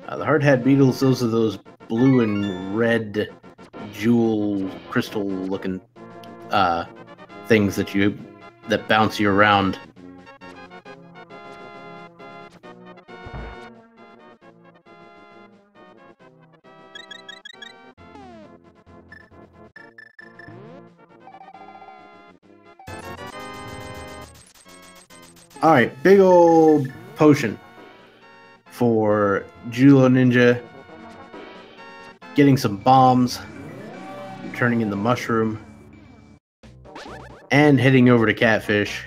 The hard hat beetles, those are those blue and red jewel crystal looking things that bounce you around. Alright, big old potion for Julloninja. Getting some bombs, turning in the mushroom, and heading over to Catfish.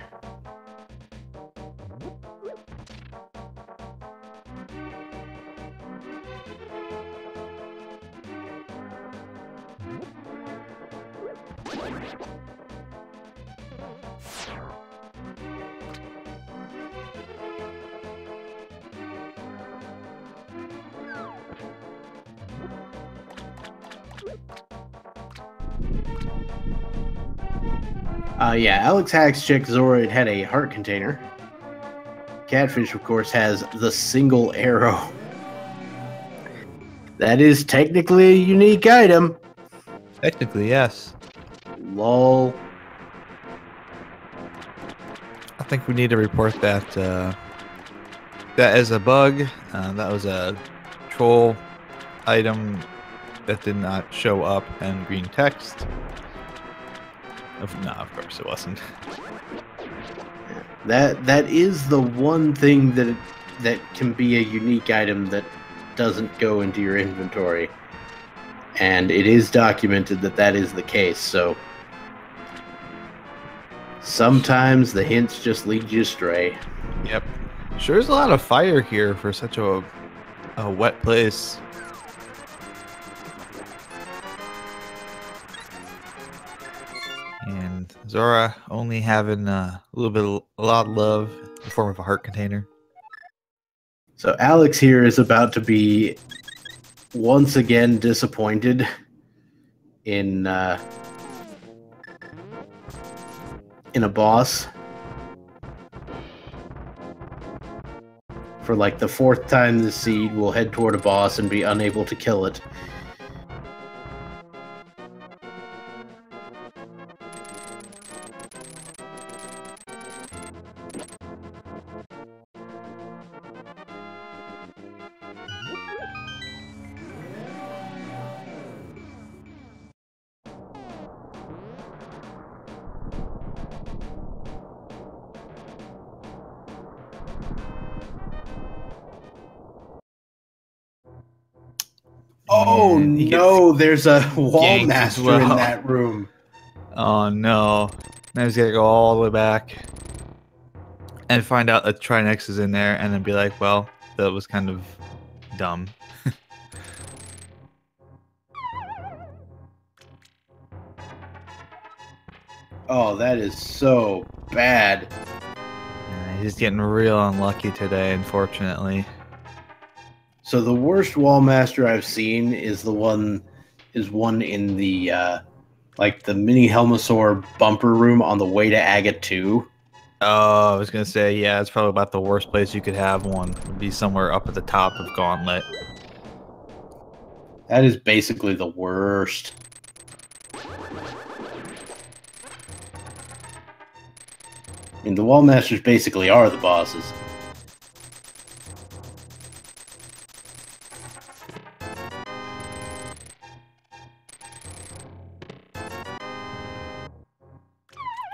Yeah, Alexhax checked Zoroid had a heart container. Catfish, of course, has the single arrow. That is technically a unique item. Technically, yes. Lol. I think we need to report that that is a bug. That was a troll item that did not show up in green text. No, of course it wasn't. That is the one thing that can be a unique item that doesn't go into your inventory, and it is documented that is the case. So sometimes the hints just lead you astray. Yep. Sure, there's a lot of fire here for such a wet place. And Zora only having a lot of love in the form of a heart container. So Alex here is about to be once again disappointed in a boss. For like the fourth time this seed will head toward a boss and be unable to kill it. Oh no, there's a wall master in that room. Oh no. Now he's gotta go all the way back and find out that Trinex is in there and then be like, well, that was kind of dumb. Oh, that is so bad. Yeah, he's getting real unlucky today, unfortunately. So the worst wall master I've seen is one in the like the mini Helmasaur bumper room on the way to Aga 2. Oh, I was gonna say, yeah, it's probably about the worst place you could have one. Would be somewhere up at the top of Gauntlet. That is basically the worst. I mean, the wall masters basically are the bosses.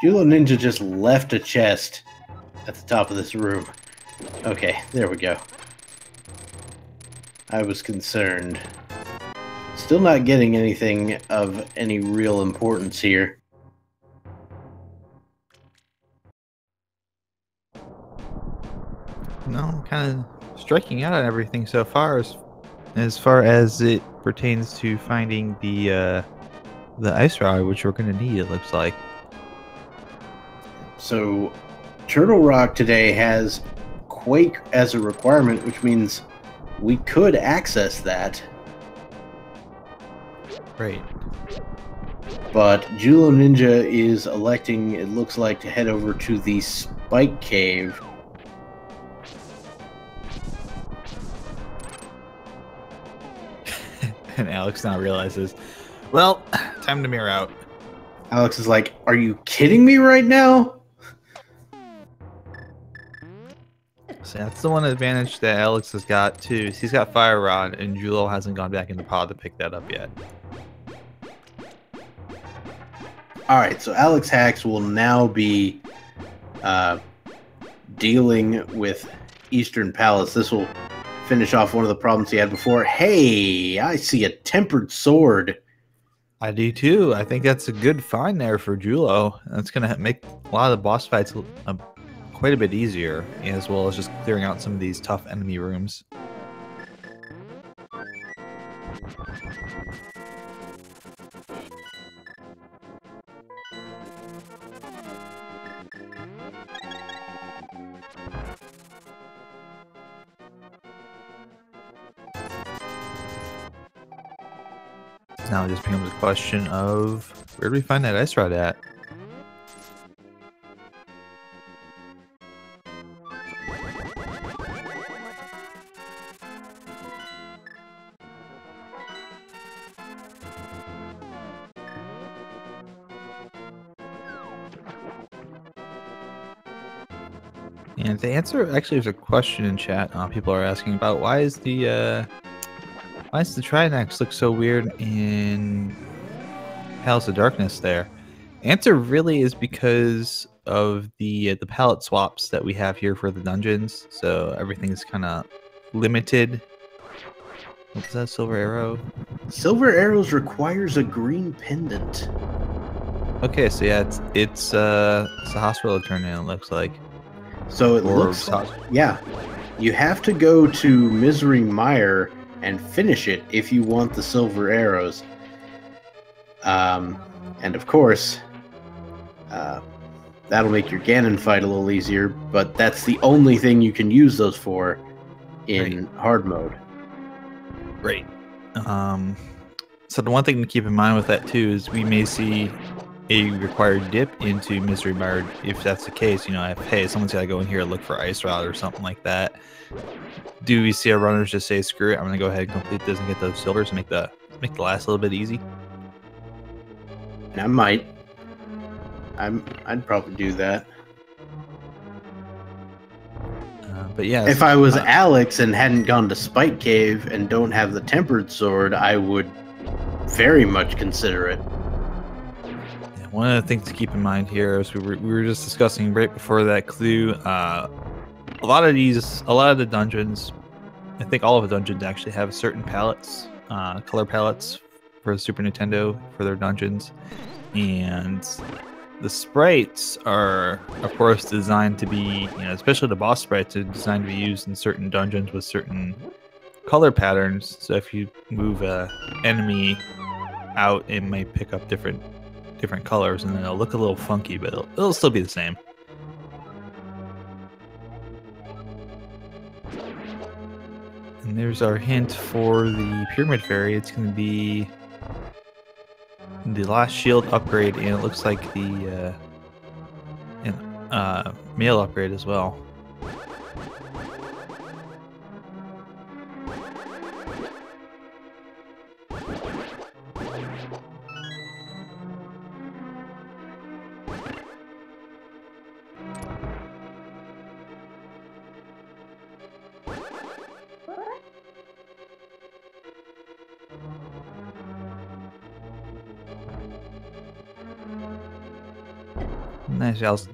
Julloninja just left a chest at the top of this room. Okay, there we go. I was concerned. Still not getting anything of any real importance here. No, kind of striking out on everything so far, as far as it pertains to finding the ice rod, which we're going to need. It looks like. So, Turtle Rock today has Quake as a requirement, which means we could access that. Right. But Julloninja is electing, it looks like, to head over to the Spike Cave. And Alex now realizes, well, time to Mire out. Alex is like, are you kidding me right now? So that's the one advantage that Alex has got too. He's got Fire Rod, and Jullo hasn't gone back in the pod to pick that up yet. Alright, so Alexhax will now be dealing with Eastern Palace. This will finish off one of the problems he had before. Hey, I see a tempered sword. I do too. I think that's a good find there for Jullo. That's going to make a lot of the boss fights quite a bit easier, as well as just clearing out some of these tough enemy rooms. Now it just becomes a question of where do we find that ice rod at? And the answer, actually, there's a question in chat. People are asking about why does the Trinax look so weird in Palace of Darkness there? Answer really is because of the palette swaps that we have here for the dungeons. So everything's kind of limited. What's that, Silver Arrow? Silver Arrows requires a green pendant. Okay, so yeah, it's a hospital turn in, it looks like. So it looks like, yeah, you have to go to Misery Mire and finish it if you want the silver arrows. And of course, that'll make your Ganon fight a little easier, but that's the only thing you can use those for in hard mode. Right. So the one thing to keep in mind with that too is we may see a required dip into Misery Mire. If that's the case, you know, if, hey, someone's got to go in here and look for Ice Rod or something like that. Do we see our runners just say, screw it, I'm going to go ahead and complete this and get those silvers and make the last a little bit easy? I might. I'd probably do that. But yeah, if I was Alex and hadn't gone to Spike Cave and don't have the tempered sword, I would very much consider it. Yeah, one of the things to keep in mind here is we were just discussing right before that clue. A lot of the dungeons, I think all of the dungeons actually have certain palettes, color palettes for the Super Nintendo for their dungeons, and the sprites are, of course, designed to be, you know, especially the boss sprites are designed to be used in certain dungeons with certain color patterns. So if you move a enemy out, it may pick up different colors, and then it'll look a little funky, but it'll still be the same. And there's our hint for the Pyramid Fairy. It's going to be the last shield upgrade, and it looks like the mail upgrade as well.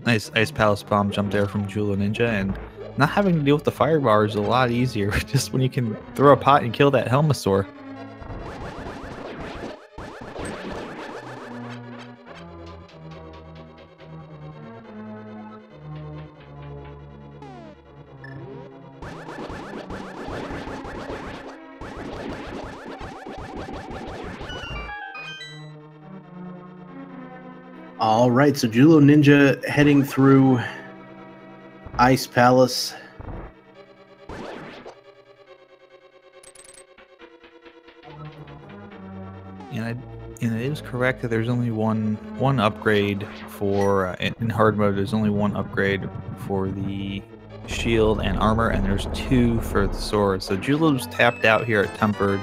Nice Ice Palace bomb jump there from Julloninja, and not having to deal with the fire bar is a lot easier just when you can throw a pot and kill that Helmasaur. All right, so Julloninja heading through Ice Palace. And it is correct that there's only one upgrade for in hard mode. There's only one upgrade for the shield and armor, and there's 2 for the sword. So Jullo's tapped out here at tempered.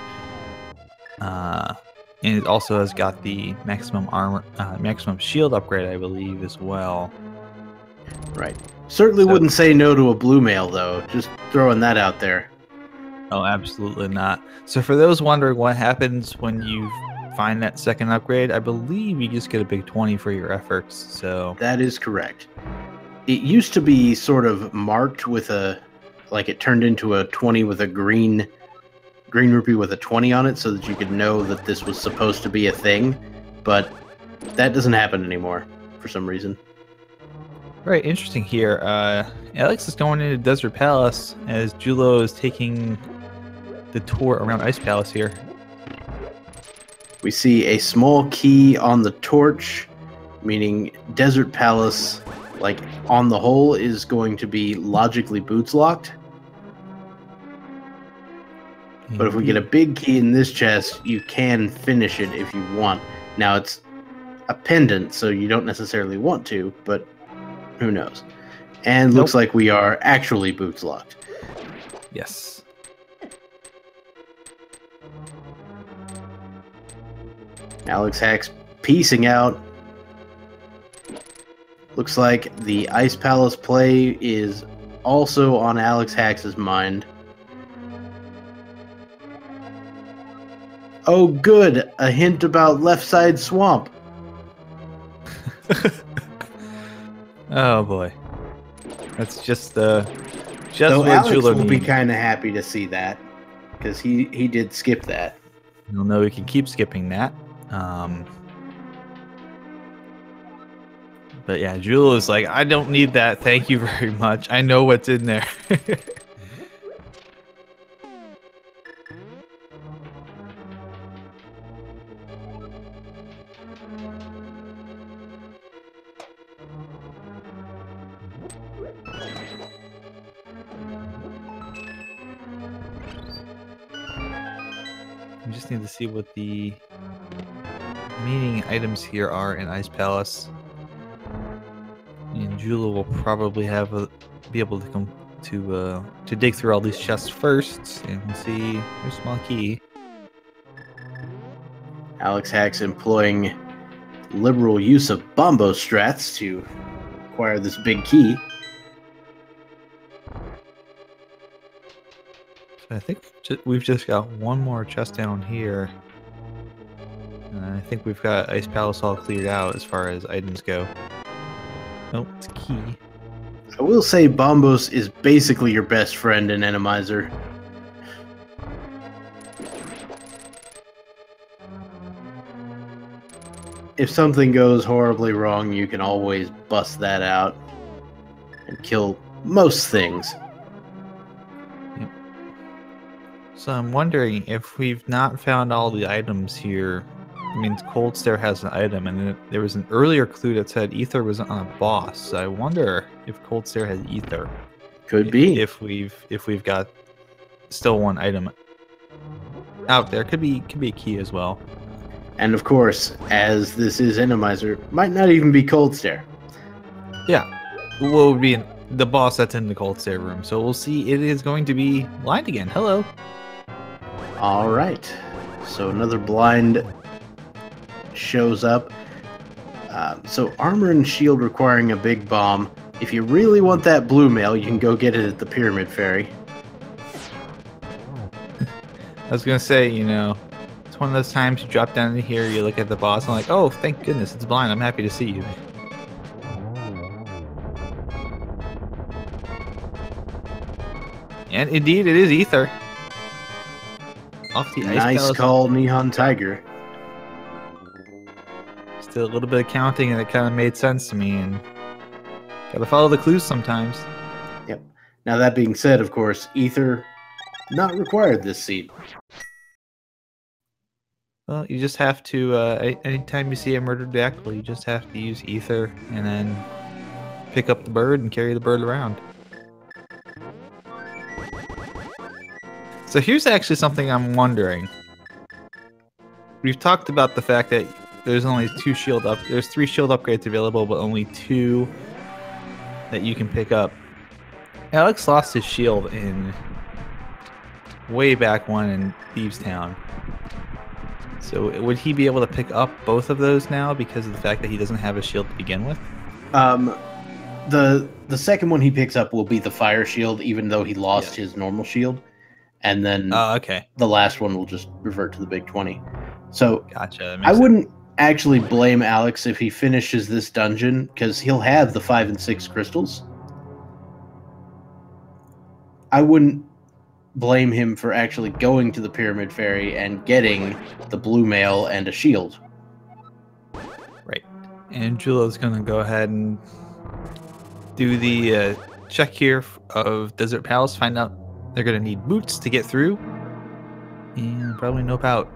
And it also has got the maximum armor, maximum shield upgrade, I believe, as well. Right. Certainly wouldn't say no to a blue mail, though. Just throwing that out there. Oh, absolutely not. So for those wondering what happens when you find that second upgrade, I believe you just get a big 20 for your efforts. So that is correct. It used to be sort of marked with a, like it turned into a 20 with a green rupee with a 20 on it so that you could know that this was supposed to be a thing, but that doesn't happen anymore for some reason. Very interesting here. Alex is going into Desert Palace as Jullo is taking the tour around Ice Palace here. We see a small key on the torch, meaning Desert Palace, like on the whole, is going to be logically boots locked. But if we get a big key in this chest, you can finish it if you want. Now, it's a pendant, so you don't necessarily want to, but who knows. And looks like we are actually boots locked. Yes. Alexhax piecing out. Looks like the Ice Palace play is also on Alexhax's mind. Oh, good. A hint about left side swamp. Oh boy, that's just so what Alex Jullo will be needs. kind of happy to see that because he did skip that. You'll know we can keep skipping that. But yeah, Jullo is like, I don't need that. Thank you very much. I know what's in there. We just need to see what the remaining items here are in Ice Palace. And Jullo will probably be able to come to dig through all these chests first, and we'll see. There's a small key. Alexhax employing liberal use of bombo strats to acquire this big key. So I think we've just got one more chest down here. And I think we've got Ice Palace all cleared out as far as items go. Oh, it's a key. I will say Bombos is basically your best friend in Randomizer. If something goes horribly wrong, you can always bust that out and kill most things. Yep. So I'm wondering if we've not found all the items here. It means Cold Stare has an item, and there was an earlier clue that said Ether was on a boss. So I wonder if Cold Stare has Ether. Could be. If we've got still one item out there, could be a key as well. And of course, as this is Randomizer, might not even be Cold Stare. Yeah, what would be the boss that's in the Cold Stare room? So we'll see. It is going to be blind again. Hello. All right. So another blind shows up. So armor and shield requiring a big bomb. If you really want that blue mail, you can go get it at the Pyramid Ferry. I was gonna say, it's one of those times you drop down in here, you look at the boss, and like, oh, thank goodness, it's blind. I'm happy to see you. And indeed, it is Ether. Off the Ice Nice Palace. call, Neon Tiger. Still a little bit of counting, and it kind of made sense to me. And gotta follow the clues sometimes. Yep. Now that being said, of course, Ether not required this seed. Well, you just have to, anytime you see a murdered jackal, you just have to use Ether and then pick up the bird and carry the bird around. So here's actually something I'm wondering. We've talked about the fact that there's only there's 3 shield upgrades available, but only 2 that you can pick up. Alex lost his shield in way back one in Thieves Town. So would he be able to pick up both of those now because of the fact that he doesn't have a shield to begin with? The second one he picks up will be the fire shield, even though he lost his normal shield. And then the last one will just revert to the big 20. So gotcha. I wouldn't actually blame Alex if he finishes this dungeon, because he'll have the 5 and 6 crystals. I wouldn't blame him for actually going to the Pyramid Fairy and getting the blue mail and a shield. Right. And Jullo's going to go ahead and do the check here of Desert Palace, find out they're going to need boots to get through, and probably nope out.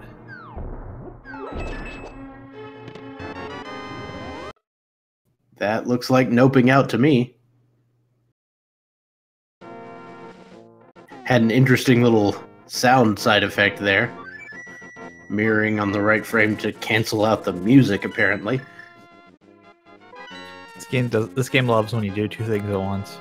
That looks like noping out to me. Had an interesting little sound side effect there. Mirroring on the right frame to cancel out the music, apparently. This game loves when you do 2 things at once.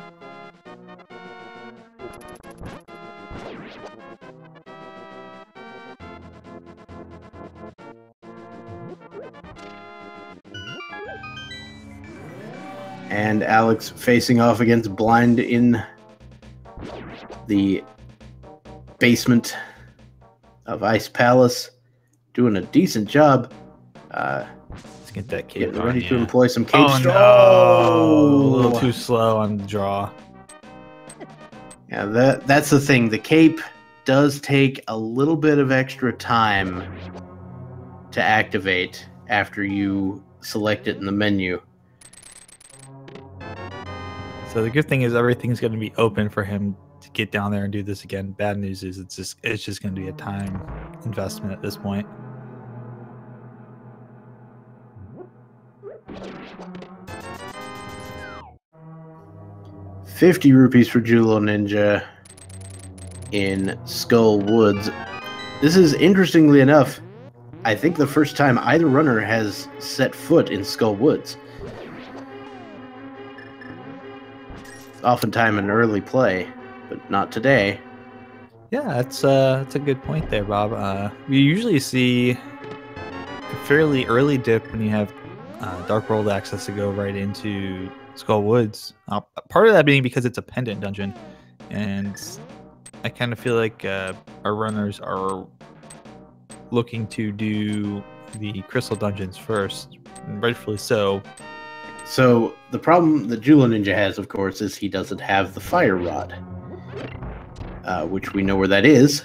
And Alex facing off against Blind in the basement of Ice Palace, doing a decent job. Let's get that kid getting ready to employ some cape. Oh, no. A little too slow on the draw. Yeah, that's the thing. The cape does take a little bit of extra time to activate after you select it in the menu. So the good thing is everything's going to be open for him to get down there and do this again. Bad news is it's just going to be a time investment at this point. ₹50 for Julloninja in Skull Woods. This is, interestingly enough, I think the first time either runner has set foot in Skull Woods. Oftentimes an early play, but not today. Yeah, that's a good point there, Bob. We usually see a fairly early dip when you have Dark World access to go right into Skull Woods. Part of that being because it's a pendant dungeon, and I kind of feel like our runners are looking to do the crystal dungeons first, and rightfully so. So the problem that Julloninja has, of course, is he doesn't have the fire rod, which we know where that is.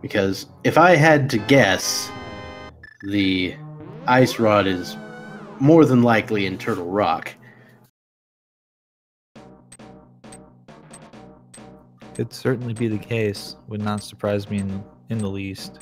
Because if I had to guess, the ice rod is more than likely in Turtle Rock. Could certainly be the case. Would not surprise me in the least.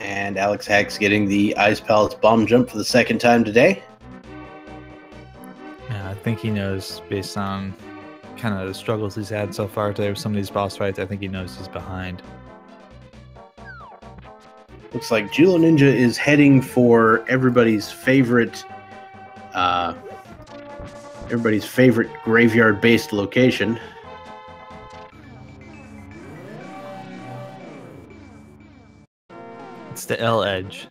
And Alexhax getting the Ice Palace bomb jump for the second time today. Yeah, I think he knows, based on kind of the struggles he's had so far today with some of these boss fights, I think he knows he's behind. Looks like Julloninja is heading for everybody's favorite Everybody's favorite graveyard-based location. It's the L edge.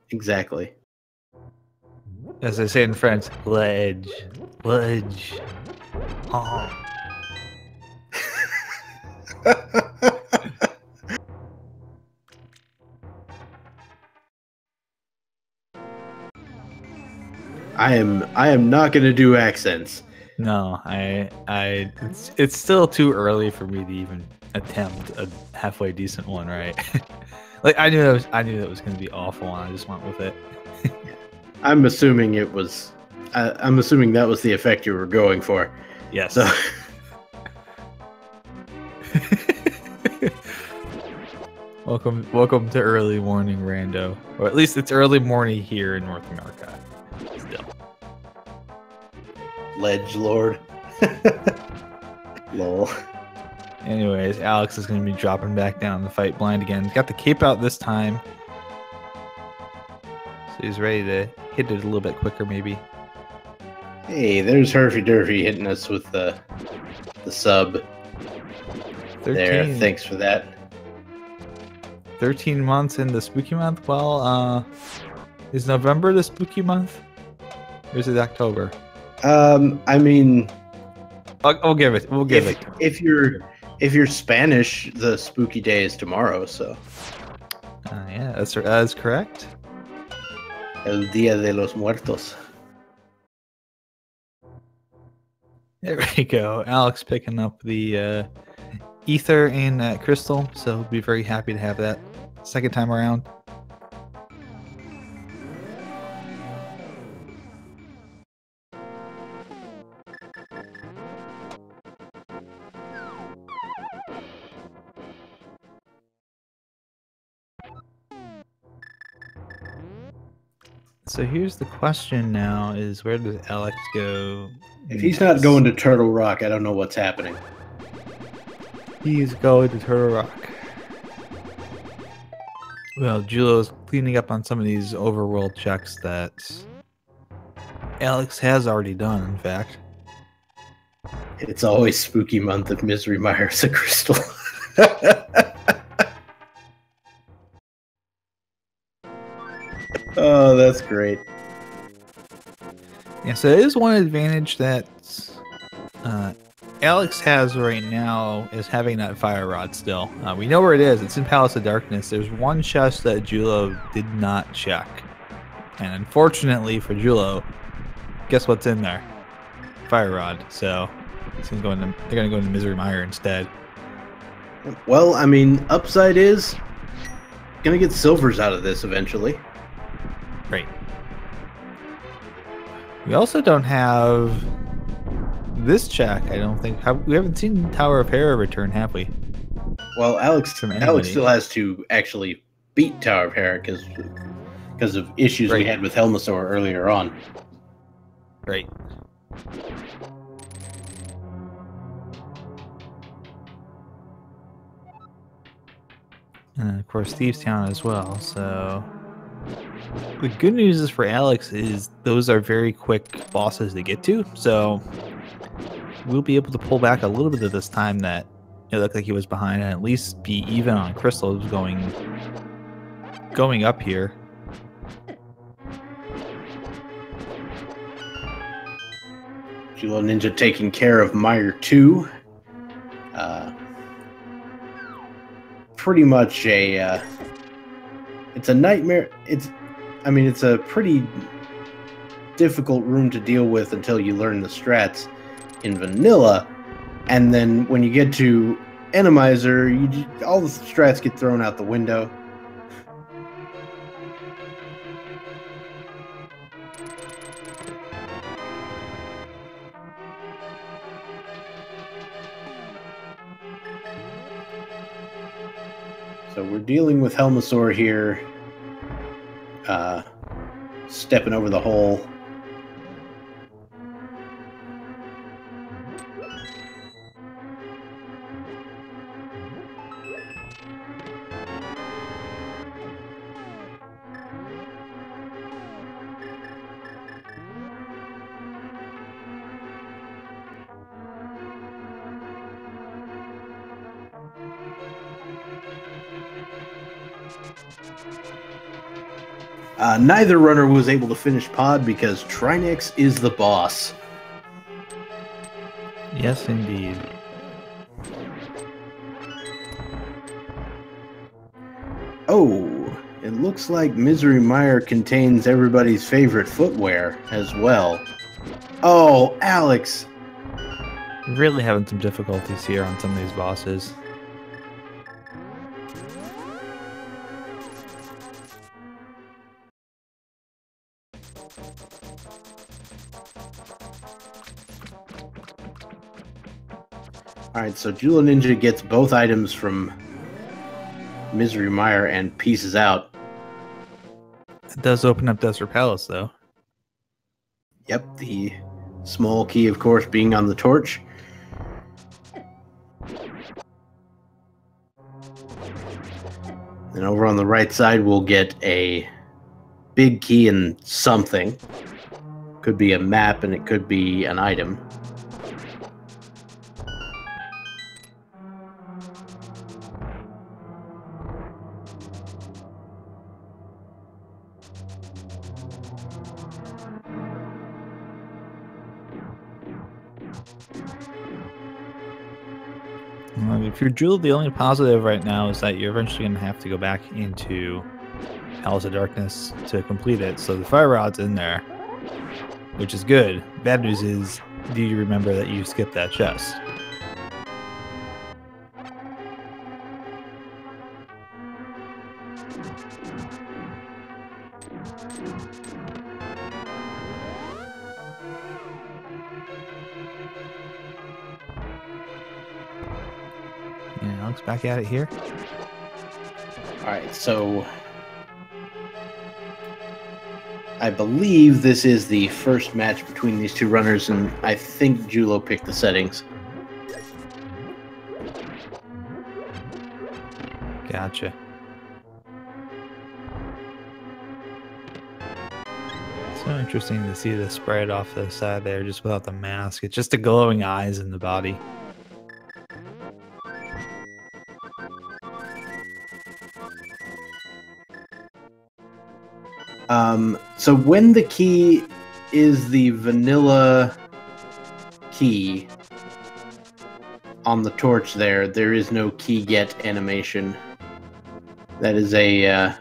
Exactly. As I say in French, ledge. Ledge. Oh. I am not gonna do accents. No, it's still too early for me to even attempt a halfway decent one, right? Like I knew that was gonna be awful, and I just went with it. I'm assuming it was. I'm assuming that was the effect you were going for. Yes. So. Welcome to early morning rando, or at least it's early morning here in North America. Still. Ledge Lord. Lol. Anyways, Alex is going to be dropping back down the fight blind again. He's got the cape out this time, so he's ready to hit it a little bit quicker, maybe. Hey, there's Herfy Durfy hitting us with the sub. 13. There, thanks for that. 13 months in the spooky month. Well, is November the spooky month, or is it October? I mean, I'll give it. We'll give it. If you're Spanish, the spooky day is tomorrow. So. Yeah, that's correct. El Día de los Muertos. There we go. Alex picking up the ether and crystal, so be very happy to have that second time around. So here's the question now, is where does Alex go? If he's not going to Turtle Rock, I don't know what's happening. He's going to Turtle Rock. Well, Jullo's cleaning up on some of these overworld checks that Alex has already done, in fact. It's always spooky month if Misery Mire's a crystal. Oh, that's great. Yeah, so it is one advantage that Alex has right now is having that fire rod still. We know where it is. It's in Palace of Darkness. There's one chest that Jullo did not check. And unfortunately for Jullo, guess what's in there? Fire rod. So it's gonna go into, they're going to go into Misery Mire instead. Well, I mean, upside is going to get silvers out of this eventually. Right. We also don't have this check, I don't think. We haven't seen Tower of Hera return, have we? Well, Alex still has to actually beat Tower of Hera because of issues we had with Helmasaur earlier on. Right. And of course, Thieves Town as well. So the good news is for Alex is those are very quick bosses to get to. So we'll be able to pull back a little bit of this time that it looked like he was behind, and at least be even on crystals going up here. Julloninja taking care of Mire 2. Pretty much it's a nightmare. It's a pretty difficult room to deal with until you learn the strats in vanilla, and then when you get to Randomizer, all the strats get thrown out the window. So we're dealing with Helmasaur here, stepping over the hole. Neither runner was able to finish pod because Trinex is the boss. Yes, indeed. Oh, it looks like Misery Mire contains everybody's favorite footwear as well. Oh, Alex! Really having some difficulties here on some of these bosses. Alright, so Julloninja gets both items from Misery Mire and pieces out. It does open up Desert Palace, though. Yep, the small key, of course, being on the torch. And over on the right side, we'll get a big key and something. Could be a map, and it could be an item. If you're Jewel, the only positive right now is that you're eventually going to have to go back into Palace of Darkness to complete it. So the fire rod's in there, which is good. Bad news is, do you remember that you skipped that chest? Yeah, Alex, back at it here. Alright, so I believe this is the first match between these two runners, and I think Julo picked the settings. Gotcha. So interesting to see the spread off the side there just without the mask. It's just the glowing eyes in the body. So when the key is the vanilla key on the torch there is no key get animation. That is that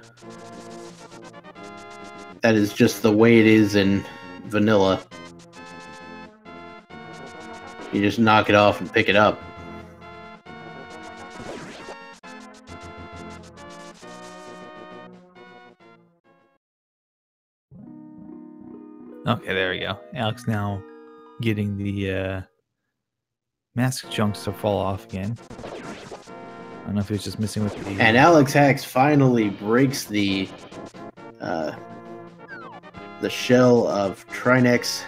is just the way it is in vanilla. You just knock it off and pick it up. Okay, there we go. Alex now getting the mask chunks to fall off again. I don't know if he's just missing with the... And Alexhax finally breaks the shell of Trinex,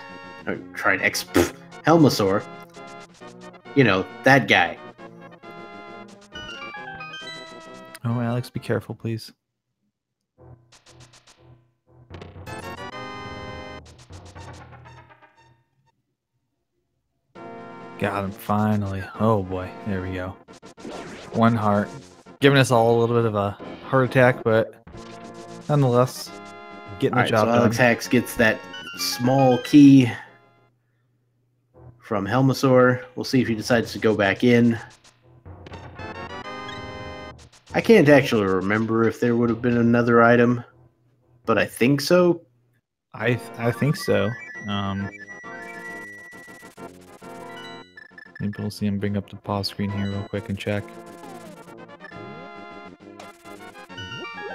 Helmasaur. You know, that guy. Oh, Alex, be careful, please. Got him, finally. Oh boy, there we go. One heart. Giving us all a little bit of a heart attack, but nonetheless, getting the job done. Alexhax gets that small key from Helmasaur. We'll see if he decides to go back in. I can't actually remember if there would have been another item, but I think so. I think so. Maybe we'll see him bring up the pause screen here real quick and check.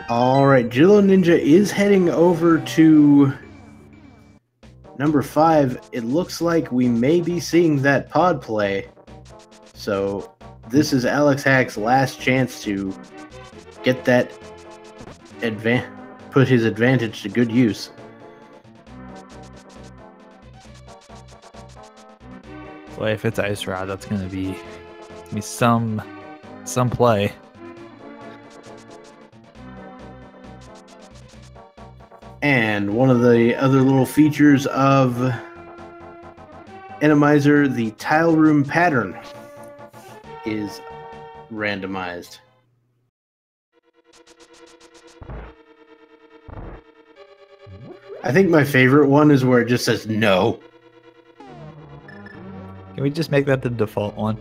Alright, Julloninja is heading over to number 5. It looks like we may be seeing that pod play. So this is Alexhax's last chance to get that put his advantage to good use. Boy, if it's Ice Rod, that's gonna be some play. And one of the other little features of Randomizer, the tile room pattern, is randomized. I think my favorite one is where it just says no. Can we just make that the default one?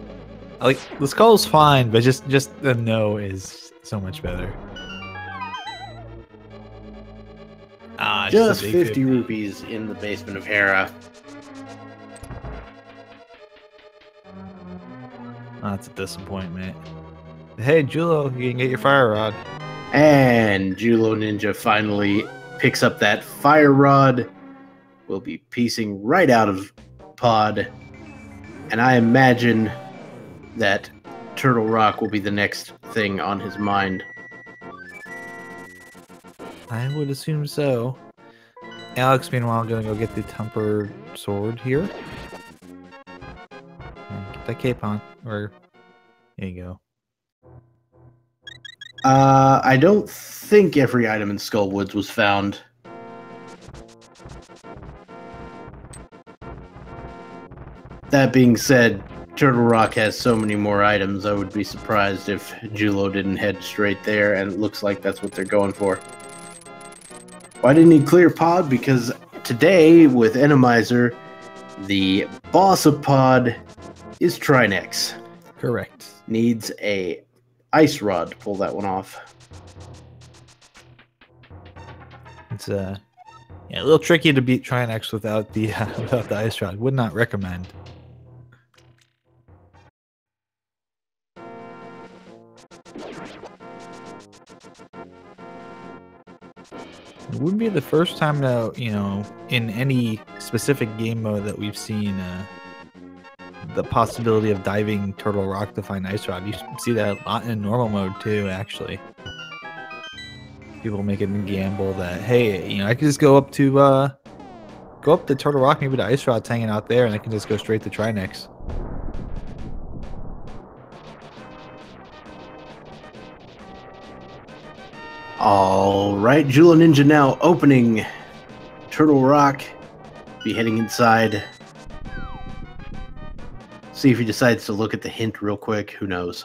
Like, the skull's fine, but just the no is so much better. Ah, it's Just a big 50 rupees in the basement of Hera. Oh, that's a disappointment. Hey, Jullo, you can get your fire rod. And Julloninja finally picks up that fire rod. Will be piecing right out of Pod. And I imagine that Turtle Rock will be the next thing on his mind. I would assume so. Alex, meanwhile, gonna go get the tempered sword here. Get that cape on, or there you go. I don't think every item in Skullwoods was found. That being said, Turtle Rock has so many more items, I would be surprised if Jullo didn't head straight there, and it looks like that's what they're going for. Why didn't he clear Pod? Because today, with Randomizer, the boss of Pod is Trinex. Correct. Needs a ice rod to pull that one off. It's yeah, a little tricky to beat Trinex without the without the ice rod. Would not recommend. It wouldn't be the first time that, you know, in any specific game mode that we've seen the possibility of diving Turtle Rock to find Ice Rod. You see that a lot in normal mode too, actually. People making the gamble that, hey, you know, I can just go up to Turtle Rock, maybe the Ice Rod's hanging out there, and I can just go straight to Trinex. Alright, Julloninja now opening Turtle Rock. Be heading inside. See if he decides to look at the hint real quick. Who knows?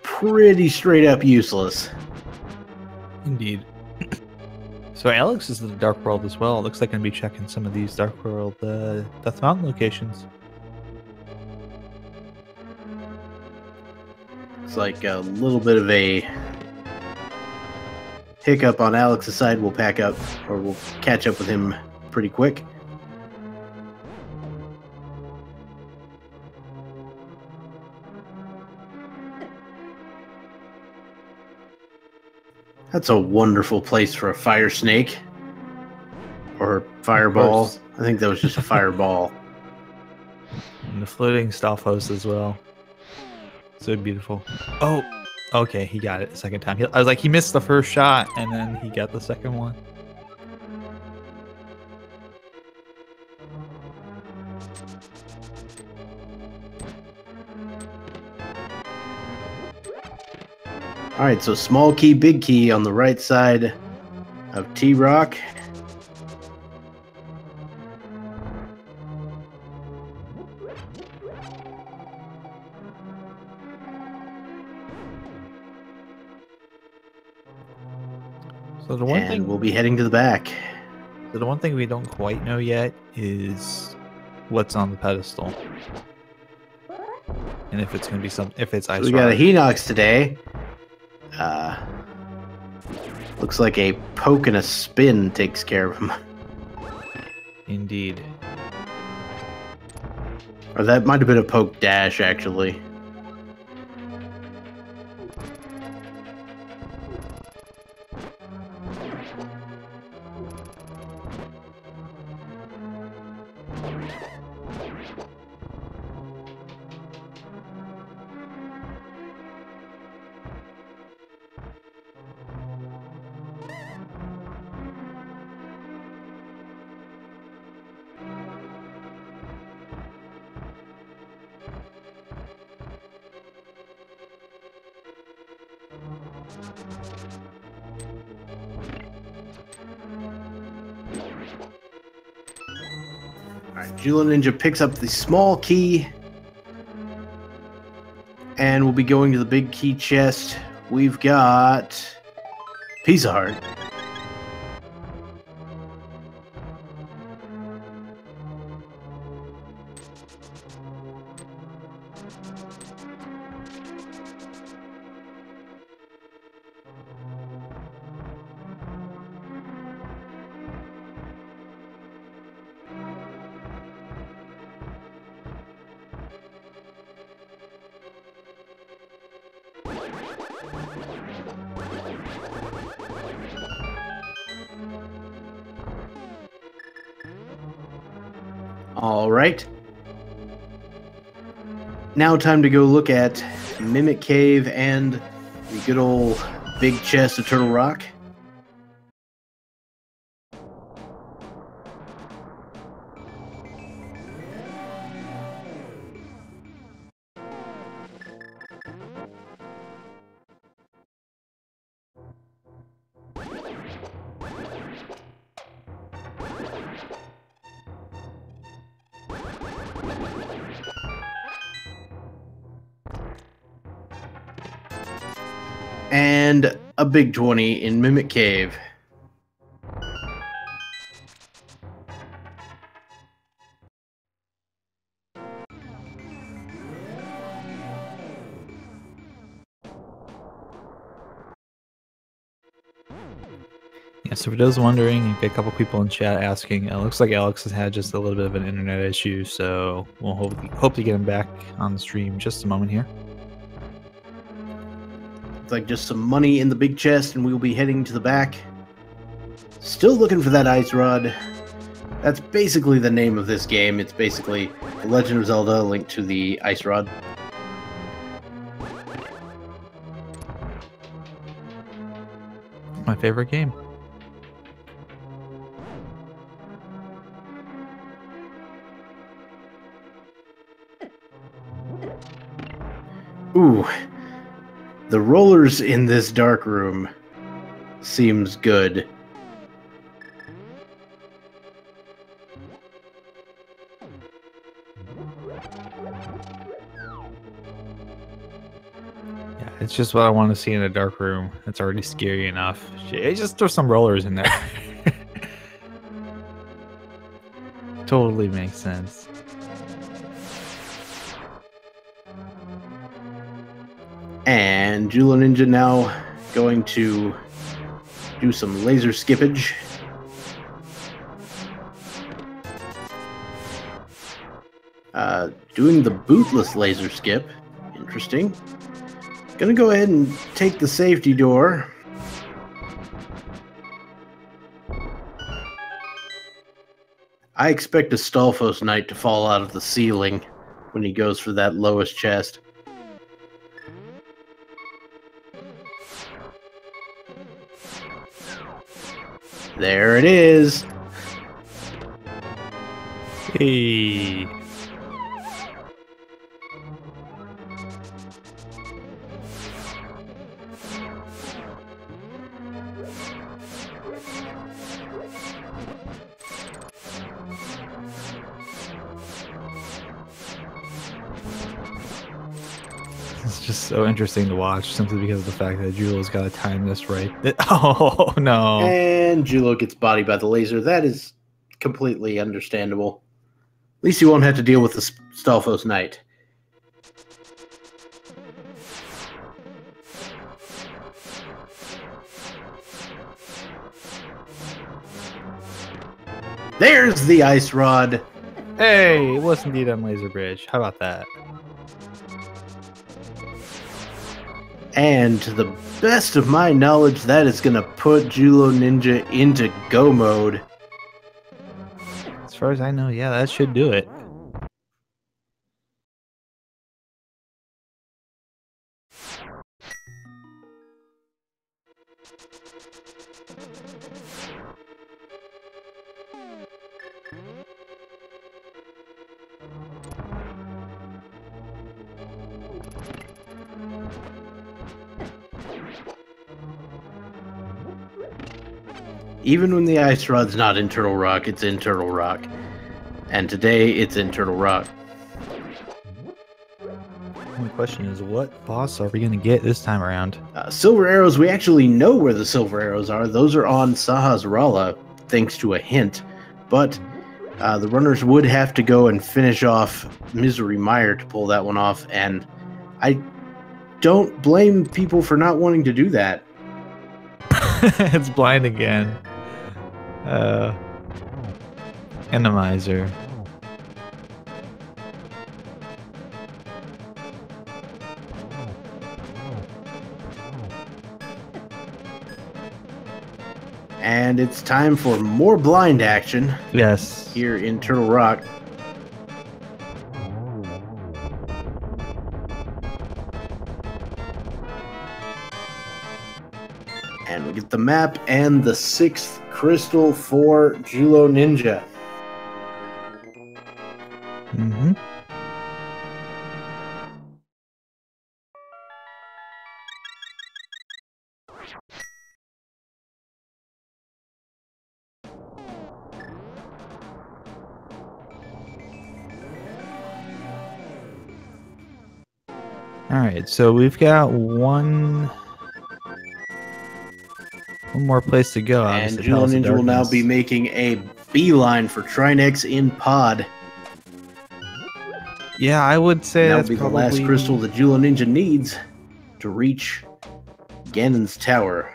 Pretty straight up useless. Indeed. So Alex is in the Dark World as well. Looks like I'm going to be checking some of these Dark World Death Mountain locations. It's like a little bit of a hiccup on Alex's side. We'll pack up, or we'll catch up with him pretty quick. That's a wonderful place for a fire snake. Or fireball. I think that was just a fireball. And the floating Stalfos as well. So beautiful. Oh, okay, he got it the second time. I was like, he missed the first shot, and then he got the second one. Alright, so small key, big key on the right side of T-Rock. So the one And thing we'll be heading to the back. So the one thing we don't quite know yet is what's on the pedestal, and if it's going to be if it's ice. So we got a Hinox today. Looks like a poke and a spin takes care of him. Indeed. Or that might have been a poke dash, actually. Alright, Julloninja picks up the small key. And we'll be going to the big key chest we've got Piece of Heart. All right. Now time to go look at Mimic Cave and the good old big chest of Turtle Rock. And a big 20 in Mimic Cave. Yeah, so for those wondering, you get a couple people in chat asking. It looks like Alex has had just a little bit of an internet issue, so we'll hope to get him back on the stream just a moment here. Like just some money in the big chest, and we'll be heading to the back. Still looking for that ice rod. That's basically the name of this game. It's basically The Legend of Zelda linked to the ice rod. My favorite game. Ooh. The rollers in this dark room seems good. Yeah, it's just what I want to see in a dark room. It's already scary enough. Just throw some rollers in there. Totally makes sense. And Julloninja now going to do some laser skippage. Doing the bootless laser skip. Interesting. Gonna go ahead and take the safety door. I expect a Stalfos Knight to fall out of the ceiling when he goes for that lowest chest. There it is. Hey. It's just so interesting to watch simply because of the fact that Jullo's got to time this right. Oh, no. And Jullo gets bodied by the laser. That is completely understandable. At least you won't have to deal with the Stalfos Knight. There's the ice rod. Hey, it was indeed on Laser Bridge. How about that? And to the best of my knowledge, that is going to put Julloninja into go mode. As far as I know, yeah, that should do it. Even when the ice rod's not in Turtle Rock, it's in Turtle Rock. And today, it's in Turtle Rock. ultimate question is, what boss are we going to get this time around? Silver arrows, we actually know where the silver arrows are. Those are on Saha's Rala, thanks to a hint. But the runners would have to go and finish off Misery Mire to pull that one off, and I don't blame people for not wanting to do that. It's blind again. Randomizer. And it's time for more blind action. Yes. Here in Turtle Rock. And we get the map and the 6th crystal for Julloninja. Mm-hmm. All right, so we've got one more place to go. And Julloninja will now be making a beeline for Trinex in Pod. Yeah, I would say that that's will be probably the last crystal that Julloninja needs to reach Ganon's tower.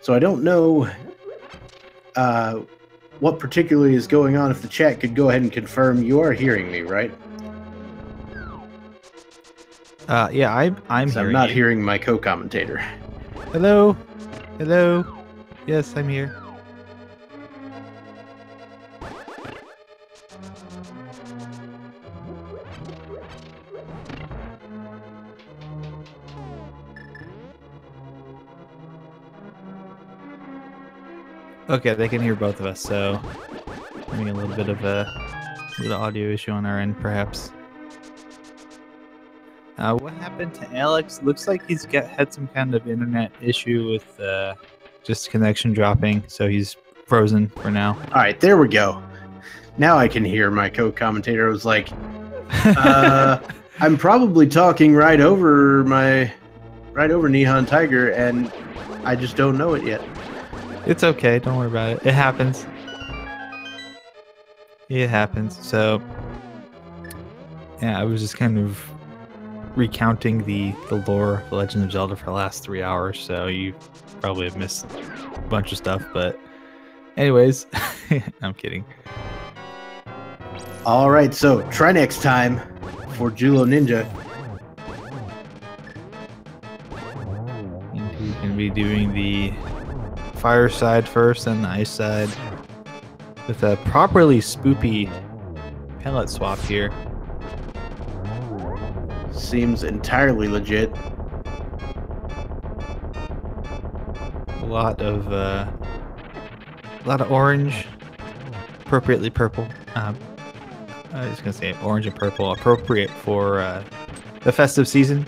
So I don't know what particularly is going on. If the chat could go ahead and confirm, you are hearing me, right? Yeah, I'm So hearing I'm not you. hearing my co-commentator. Hello? Hello? Yes, I'm here. Okay, they can hear both of us, so having a little bit of a little audio issue on our end, perhaps. What happened to Alex? Looks like he's had some kind of internet issue with just connection dropping, so he's frozen for now. All right, there we go. Now I can hear my co-commentator. I was like, I'm probably talking right over Neon Tiger, and I just don't know it yet. It's okay. Don't worry about it. It happens. It happens. So, yeah, I was just kind of recounting the lore of The Legend of Zelda for the last 3 hours, so you probably have missed a bunch of stuff, but anyways, I'm kidding. All right, so Trinex time for Julloninja. You can be doing the fire side first, then the ice side, with a properly spoopy pellet swap here. Seems entirely legit. A lot of orange, appropriately purple. I was gonna say orange and purple, appropriate for the festive season.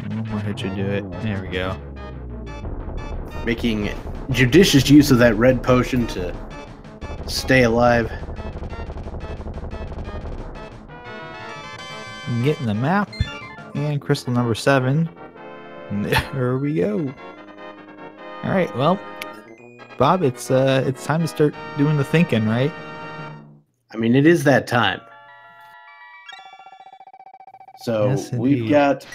One more hit should do it. There we go. Making judicious use of that red potion to stay alive. Getting the map and crystal number 7. There we go. All right, well, Bob, it's time to start doing the thinking, right? I mean, it is that time. So Yes, we've indeed. got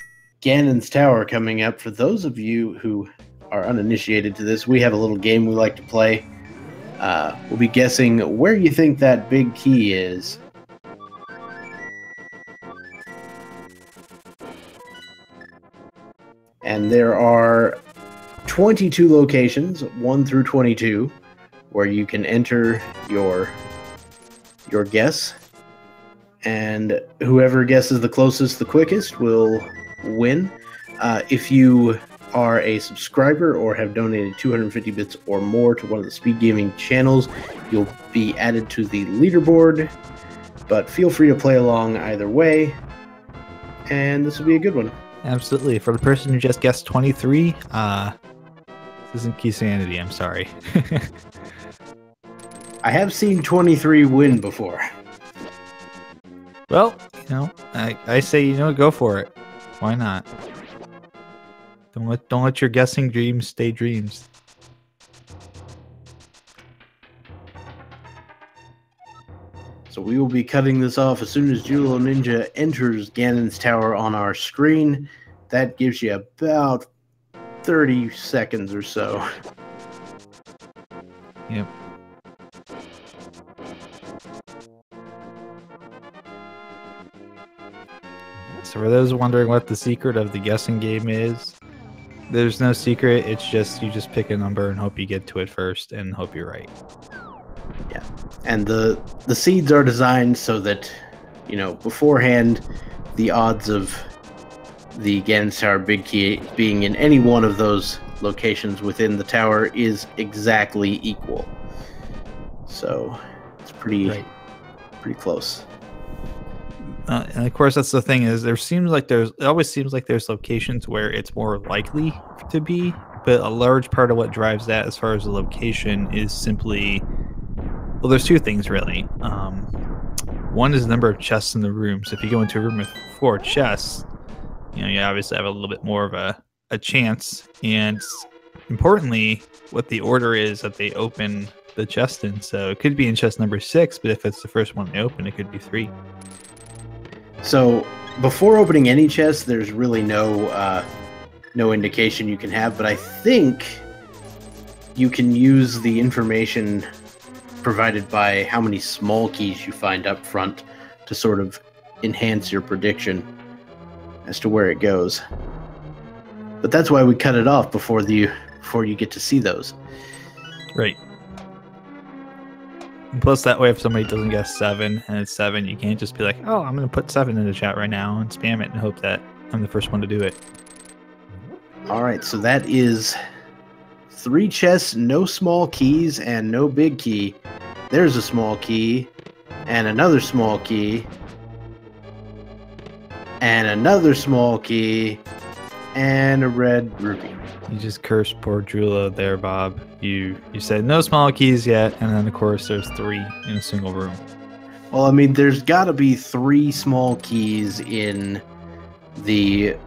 Ganon's Tower coming up. For those of you who are uninitiated to this, we have a little game we like to play. We'll be guessing where you think that big key is. And there are 22 locations, 1 through 22, where you can enter your guess, and whoever guesses the closest the quickest will win. If you are a subscriber or have donated 250 bits or more to one of the Speed Gaming channels, you'll be added to the leaderboard, but feel free to play along either way, and this will be a good one. Absolutely. For the person who just guessed 23, this isn't Key Sanity, I'm sorry. I have seen 23 win before. Well, I say, go for it. Why not? Don't let your guessing dreams stay dreams. So we will be cutting this off as soon as Julloninja enters Ganon's tower on our screen. That gives you about 30 seconds or so. Yep. So for those wondering what the secret of the guessing game is, there's no secret. It's just you just pick a number and hope you get to it first and hope you're right. Yeah. And the seeds are designed so that, beforehand, the odds of the Ganon's Tower Big Key being in any one of those locations within the tower is exactly equal. So it's pretty close. And of course, that's the thing is it always seems like there's locations where it's more likely to be, but a large part of what drives that as far as the location is simply, well, there's two things really. One is the number of chests in the room. So if you go into a room with 4 chests, you obviously have a little bit more of a chance. And importantly, what the order is that they open the chest in. So it could be in chest number 6, but if it's the first one they open, it could be 3. So before opening any chest, there's really no indication you can have, but I think you can use the information provided by how many small keys you find up front to sort of enhance your prediction as to where it goes. But that's why we cut it off before you get to see those. Right. And plus, that way, if somebody doesn't guess 7 and it's 7, you can't just be like, "Oh, I'm going to put 7 in the chat right now and spam it and hope that I'm the first one to do it." All right, so that is 3 chests, no small keys, and no big key. There's a small key, and another small key, and another small key, and a red rupee. You just cursed poor Jullo there, Bob. You said no small keys yet, and then of course there's 3 in a single room. Well, I mean, there's got to be 3 small keys in the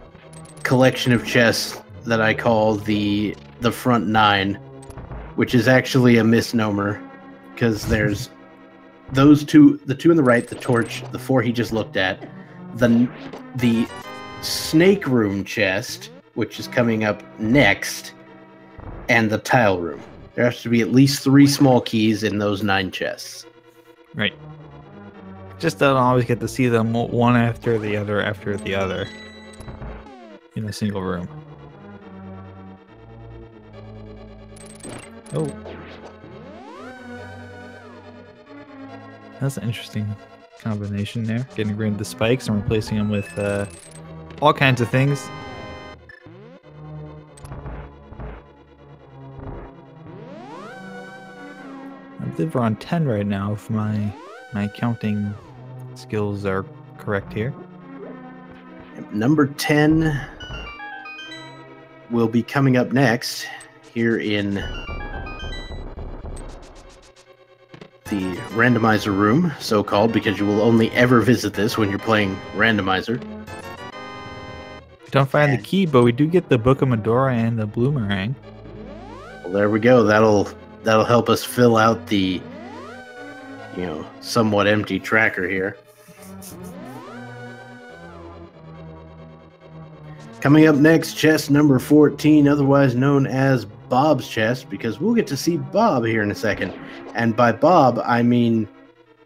collection of chests that I call the front 9, which is actually a misnomer, because there's those 2, the 2 on the right, the torch, the 4 he just looked at, the snake room chest, which is coming up next, and the tile room. There has to be at least 3 small keys in those 9 chests. Right. Just don't always get to see them one after the other in a single room. Oh. That's an interesting combination there. Getting rid of the spikes and replacing them with all kinds of things. I believe we're on 10 right now if my counting skills are correct here. Number 10 will be coming up next here in the randomizer room, so-called, because you will only ever visit this when you're playing randomizer. Don't find the key, but we do get the Book of Medora and the Bloomerang. Well, there we go. That'll help us fill out the, somewhat empty tracker here. Coming up next, chest number 14, otherwise known as Bob's chest, because we'll get to see Bob here in a second. And by Bob, I mean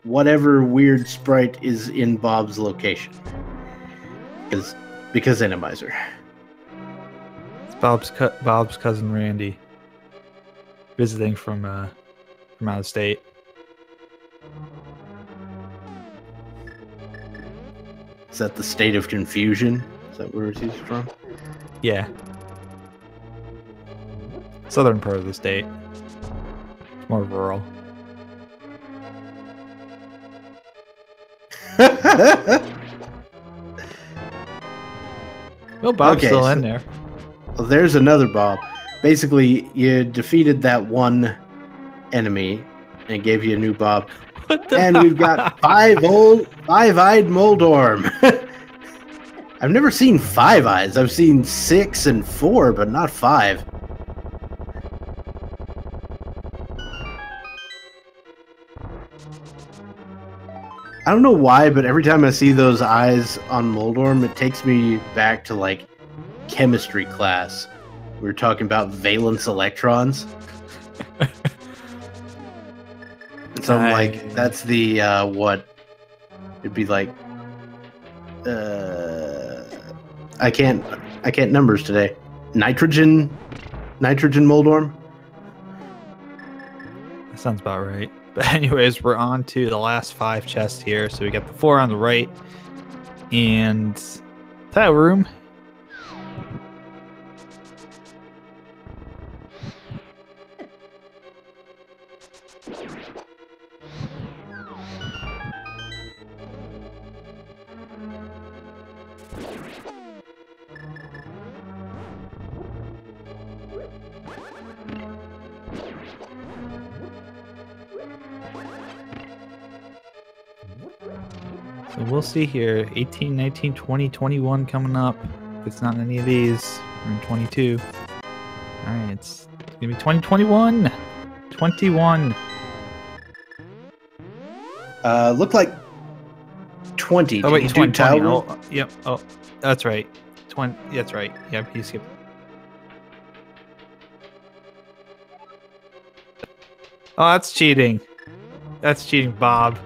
whatever weird sprite is in Bob's location. Because Randomizer. Bob's cousin Randy, visiting from out of state. Is that the state of confusion? Is that where he's from? Yeah. Southern part of the state. It's more rural. Well, Bob's still in there. Well, there's another Bob. Basically, you defeated that one enemy and gave you a new Bob. And we've got five-eyed Moldorm. I've never seen 5 eyes. I've seen 6 and 4, but not 5. I don't know why, but every time I see those eyes on Moldorm, it takes me back to, like, chemistry class. We were talking about valence electrons. So I'm like, that's the, what? It'd be like, I can't numbers today. Nitrogen Moldorm? That sounds about right. But anyways, we're on to the last 5 chests here. So we got the 4 on the right. And tile room. So we'll see here. 18, 19, 20, 21 coming up. If it's not any of these, we're in 22. Alright, it's gonna be 2021. 21. Look like 20. Oh, wait, 20. Oh, yep. Oh, that's right. 20. That's right. Yep, you skipped. Oh, that's cheating. That's cheating, Bob.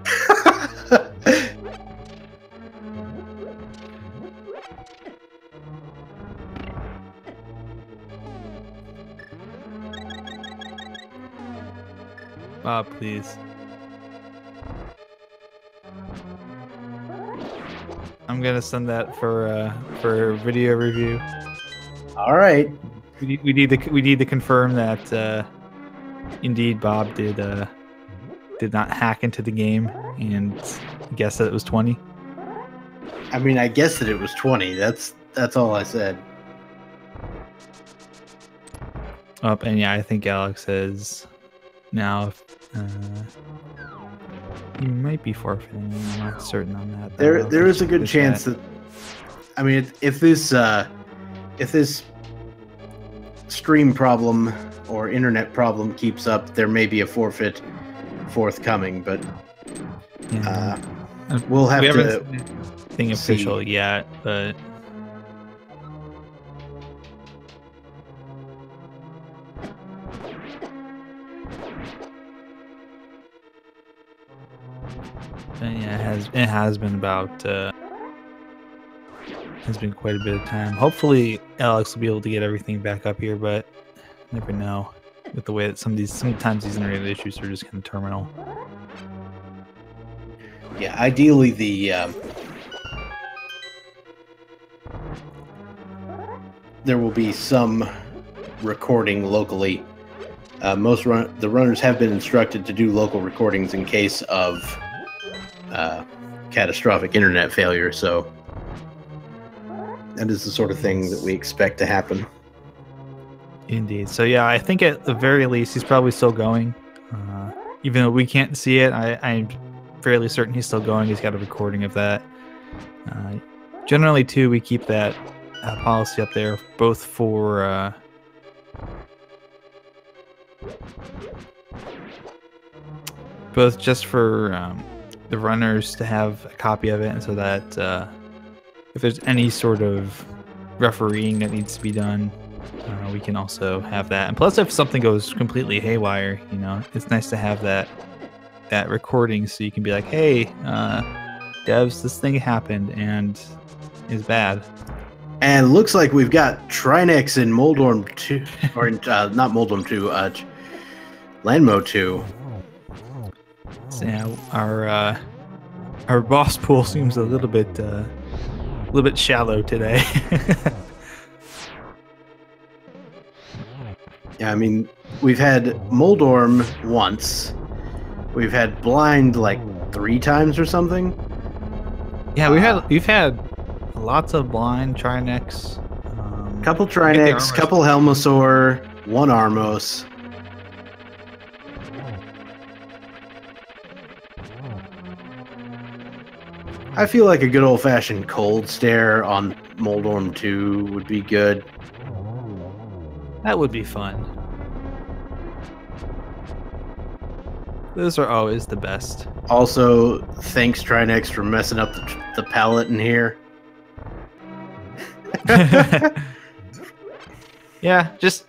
Bob, please. I'm gonna send that for video review. All right. We need to confirm that indeed Bob did not hack into the game and guess that it was 20. I mean, I guessed that it was 20. That's all I said. And yeah, I think Alex has now. He might be forfeiting. I'm not certain on that. There is a good chance that. I mean, if this stream problem or internet problem keeps up, there may be a forfeit forthcoming, but yeah. We'll have to. We haven't seen anything official yet, but. Yeah, it has been about has been quite a bit of time. Hopefully Alex will be able to get everything back up here, but never know with the way that sometimes these internet issues are just kind of terminal. Yeah, ideally there will be some recording locally. The runners have been instructed to do local recordings in case of catastrophic internet failure, so that is the sort of thing that we expect to happen. Indeed. So yeah, I think at the very least he's probably still going. Even though we can't see it, I'm fairly certain he's still going. He's got a recording of that. Generally, too, we keep that policy up there, both for both just for the runners to have a copy of it, and so that if there's any sort of refereeing that needs to be done, we can also have that. And plus, if something goes completely haywire, you know, it's nice to have that recording, so you can be like, hey, devs, this thing happened and is bad. And looks like we've got Trinex in Moldorm 2, or in, not Moldorm 2, Landmo 2. So yeah, our boss pool seems a little bit shallow today. Yeah, I mean, we've had Moldorm once. We've had Blind like 3 times or something. Yeah, we've had lots of Blind, Trinex. Couple Trinex, couple Helmosaur, 1 Armos. I feel like a good old-fashioned cold stare on Moldorm 2 would be good. That would be fun. Those are always the best. Also, thanks Trinex for messing up the palette in here. Yeah, just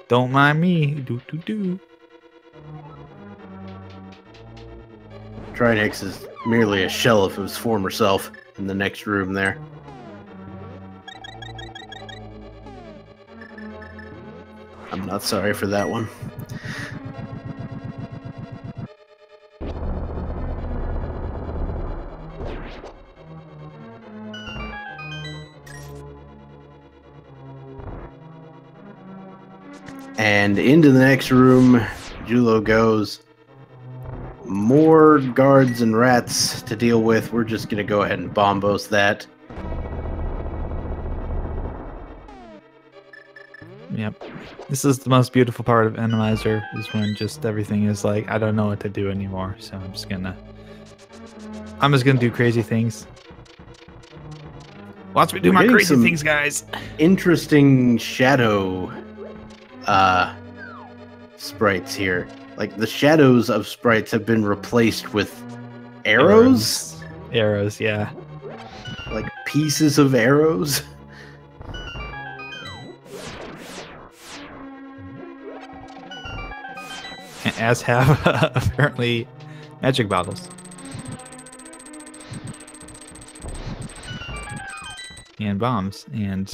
don't mind me. Do. Trinex is merely a shell of his former self in the next room there. I'm not sorry for that one. And into the next room, Jullo goes. More guards and rats to deal with. We're just going to go ahead and bombos that. Yep. This is the most beautiful part of Randomizer, is when just everything is like, I don't know what to do anymore, so I'm just gonna do crazy things. Watch me do my crazy things, guys. Interesting shadow sprites here. Like, the shadows of sprites have been replaced with arrows? Arrows, yeah. Like pieces of arrows? As have apparently magic bottles. And bombs. And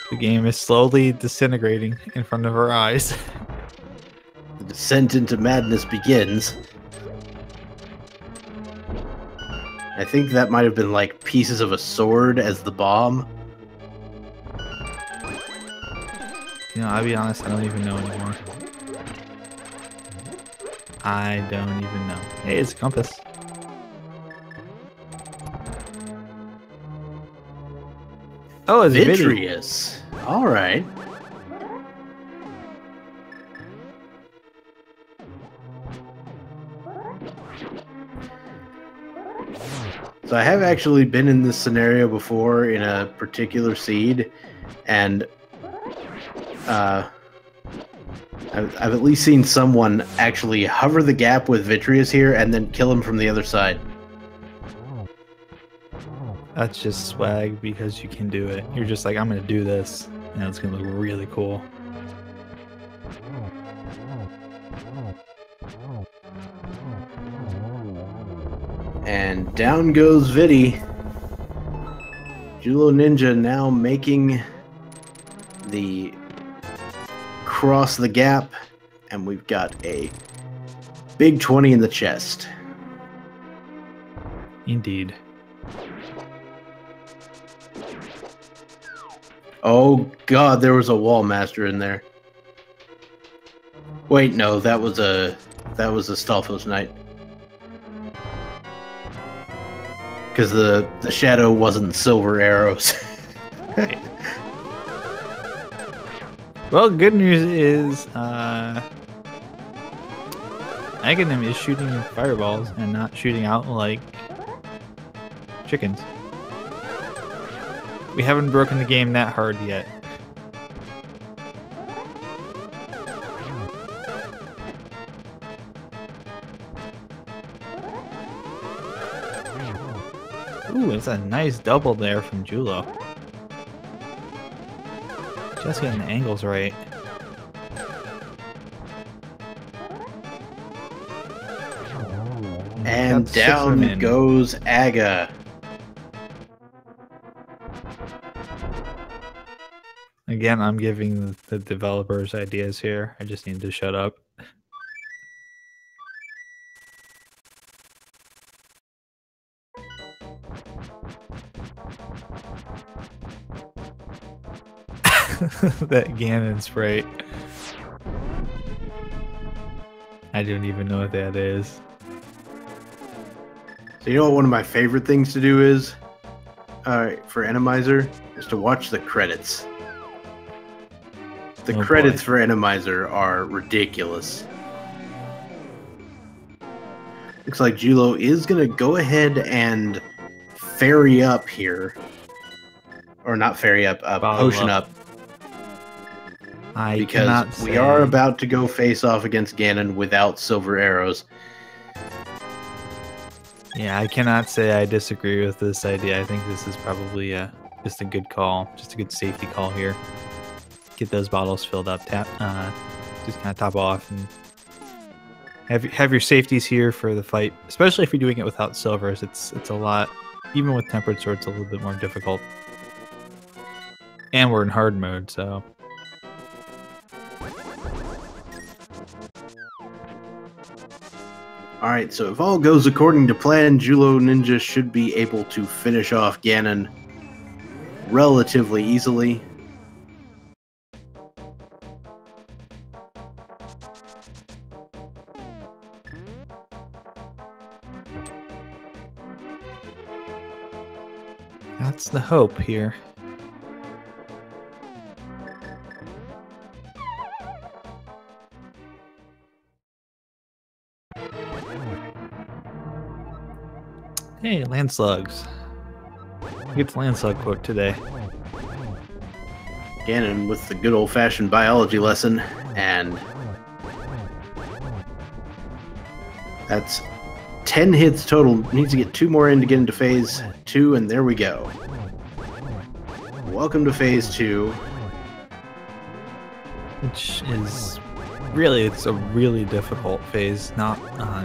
the game is slowly disintegrating in front of our eyes. The descent into madness begins. I think that might have been like pieces of a sword as the bomb. You know, I'll be honest, I don't even know anymore. I don't even know. Hey, it's a compass. Oh, it's Vitreous. All right. So I have actually been in this scenario before in a particular seed, and I've at least seen someone actually hover the gap with Vitreous here and then kill him from the other side. That's just swag because you can do it. You're just like, I'm going to do this, and it's going to look really cool. And down goes Vidi. Julloninja now making the cross the gap, and we've got a big 20 in the chest. Indeed. Oh god, there was a wall master in there. Wait, no, that was a Stalfos Knight. Because the shadow wasn't silver arrows. Well, good news is Agahnim is shooting fireballs and not shooting out like chickens. We haven't broken the game that hard yet. Ooh, it's a nice double there from Jullo. Just getting the angles right. And down goes Aga. Again, I'm giving the developers ideas here. I just need to shut up. That Ganon sprite. I don't even know what that is. So you know what one of my favorite things to do is, for Randomizer, is to watch the credits. The credits for Randomizer are ridiculous. Looks like Jullo is going to go ahead and ferry up here. Or not ferry up, potion up. Because we are about to go face off against Ganon without silver arrows. Yeah, I cannot say I disagree with this idea. I think this is probably just a good call, just a good safety call here. Get those bottles filled up, just kind of top off, and have your safeties here for the fight. Especially if you're doing it without silvers, it's a lot. Even with tempered swords, it's a little bit more difficult. And we're in hard mode, so. Alright, so if all goes according to plan, Julloninja should be able to finish off Ganon relatively easily. That's the hope here. Hey, land slugs. Get the land slug quote today. Ganon with the good old-fashioned biology lesson, and that's 10 hits total. Needs to get 2 more in to get into phase 2, and there we go. Welcome to phase 2. Which is really, it's a really difficult phase, not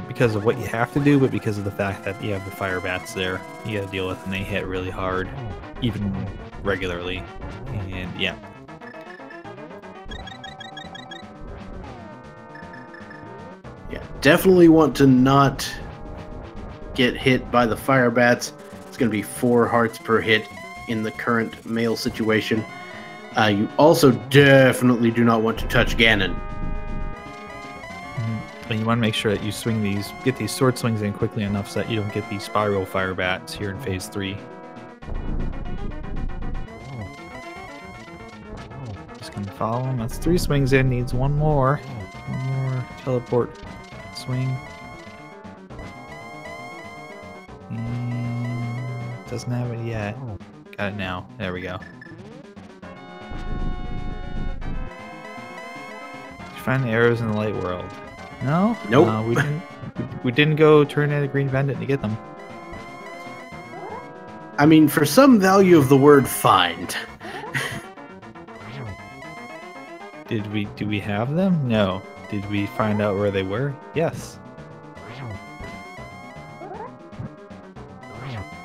because of what you have to do, but because of the fact that you have the fire bats there you gotta deal with, and they hit really hard, even regularly. And yeah. Yeah, definitely want to not get hit by the fire bats. It's going to be 4 hearts per hit in the current male situation. You also definitely do not want to touch Ganon. And you want to make sure that you swing these, get these sword swings in quickly enough so that you don't get these spiral fire bats here in phase 3. Just gonna follow him. That's 3 swings in. Needs 1 more. 1 more teleport swing. And doesn't have it yet. Got it now. There we go. Did you find the arrows in the light world? No? Nope. We didn't go turn in a green bandit to get them. I mean, for some value of the word find. Do we have them? No. Did we find out where they were? Yes.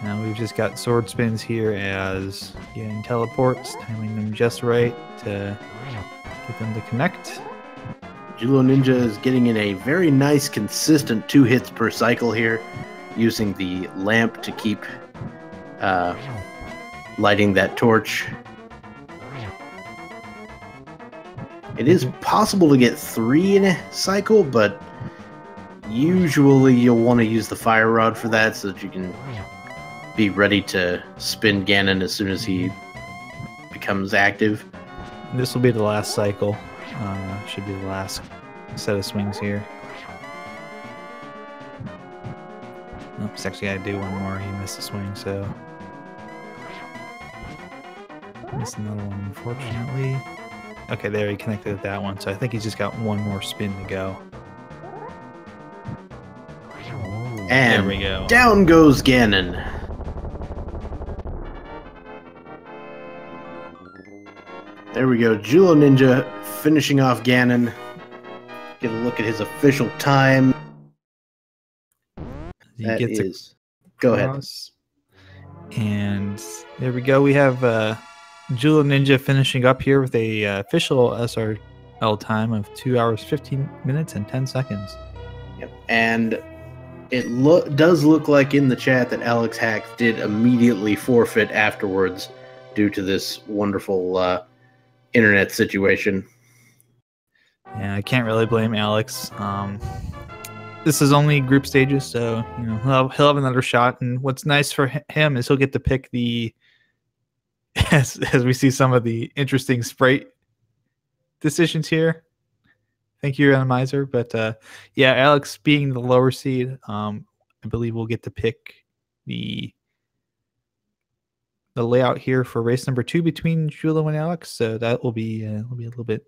Now we've just got sword spins here as getting teleports, timing them just right to get them to connect. Julloninja is getting in a very nice, consistent 2 hits per cycle here, using the lamp to keep lighting that torch. It is possible to get 3 in a cycle, but usually you'll want to use the fire rod for that so that you can be ready to spin Ganon as soon as he becomes active. This will be the last cycle. Should be the last set of swings here. Nope, he's actually got to do 1 more. He missed a swing, so... Missed another one, unfortunately. Okay, there, he connected with that one, so I think he's just got 1 more spin to go. And there we go. Down goes Ganon. There we go. Julloninja finishing off Ganon. Get a look at his official time. That is... Go ahead. And there we go. We have Julloninja finishing up here with a official SRL time of 2 hours 15 minutes and 10 seconds. Yep. And it does look like in the chat that Alexhax did immediately forfeit afterwards due to this wonderful internet situation. Yeah, I can't really blame Alex. This is only group stages, so he'll have another shot. And what's nice for him is he'll get to pick the as we see some of the interesting sprite decisions here. Thank you, Randomizer. But yeah, Alex being the lower seed, I believe we'll get to pick the layout here for race number 2 between Jullo and Alex. So that will be a little bit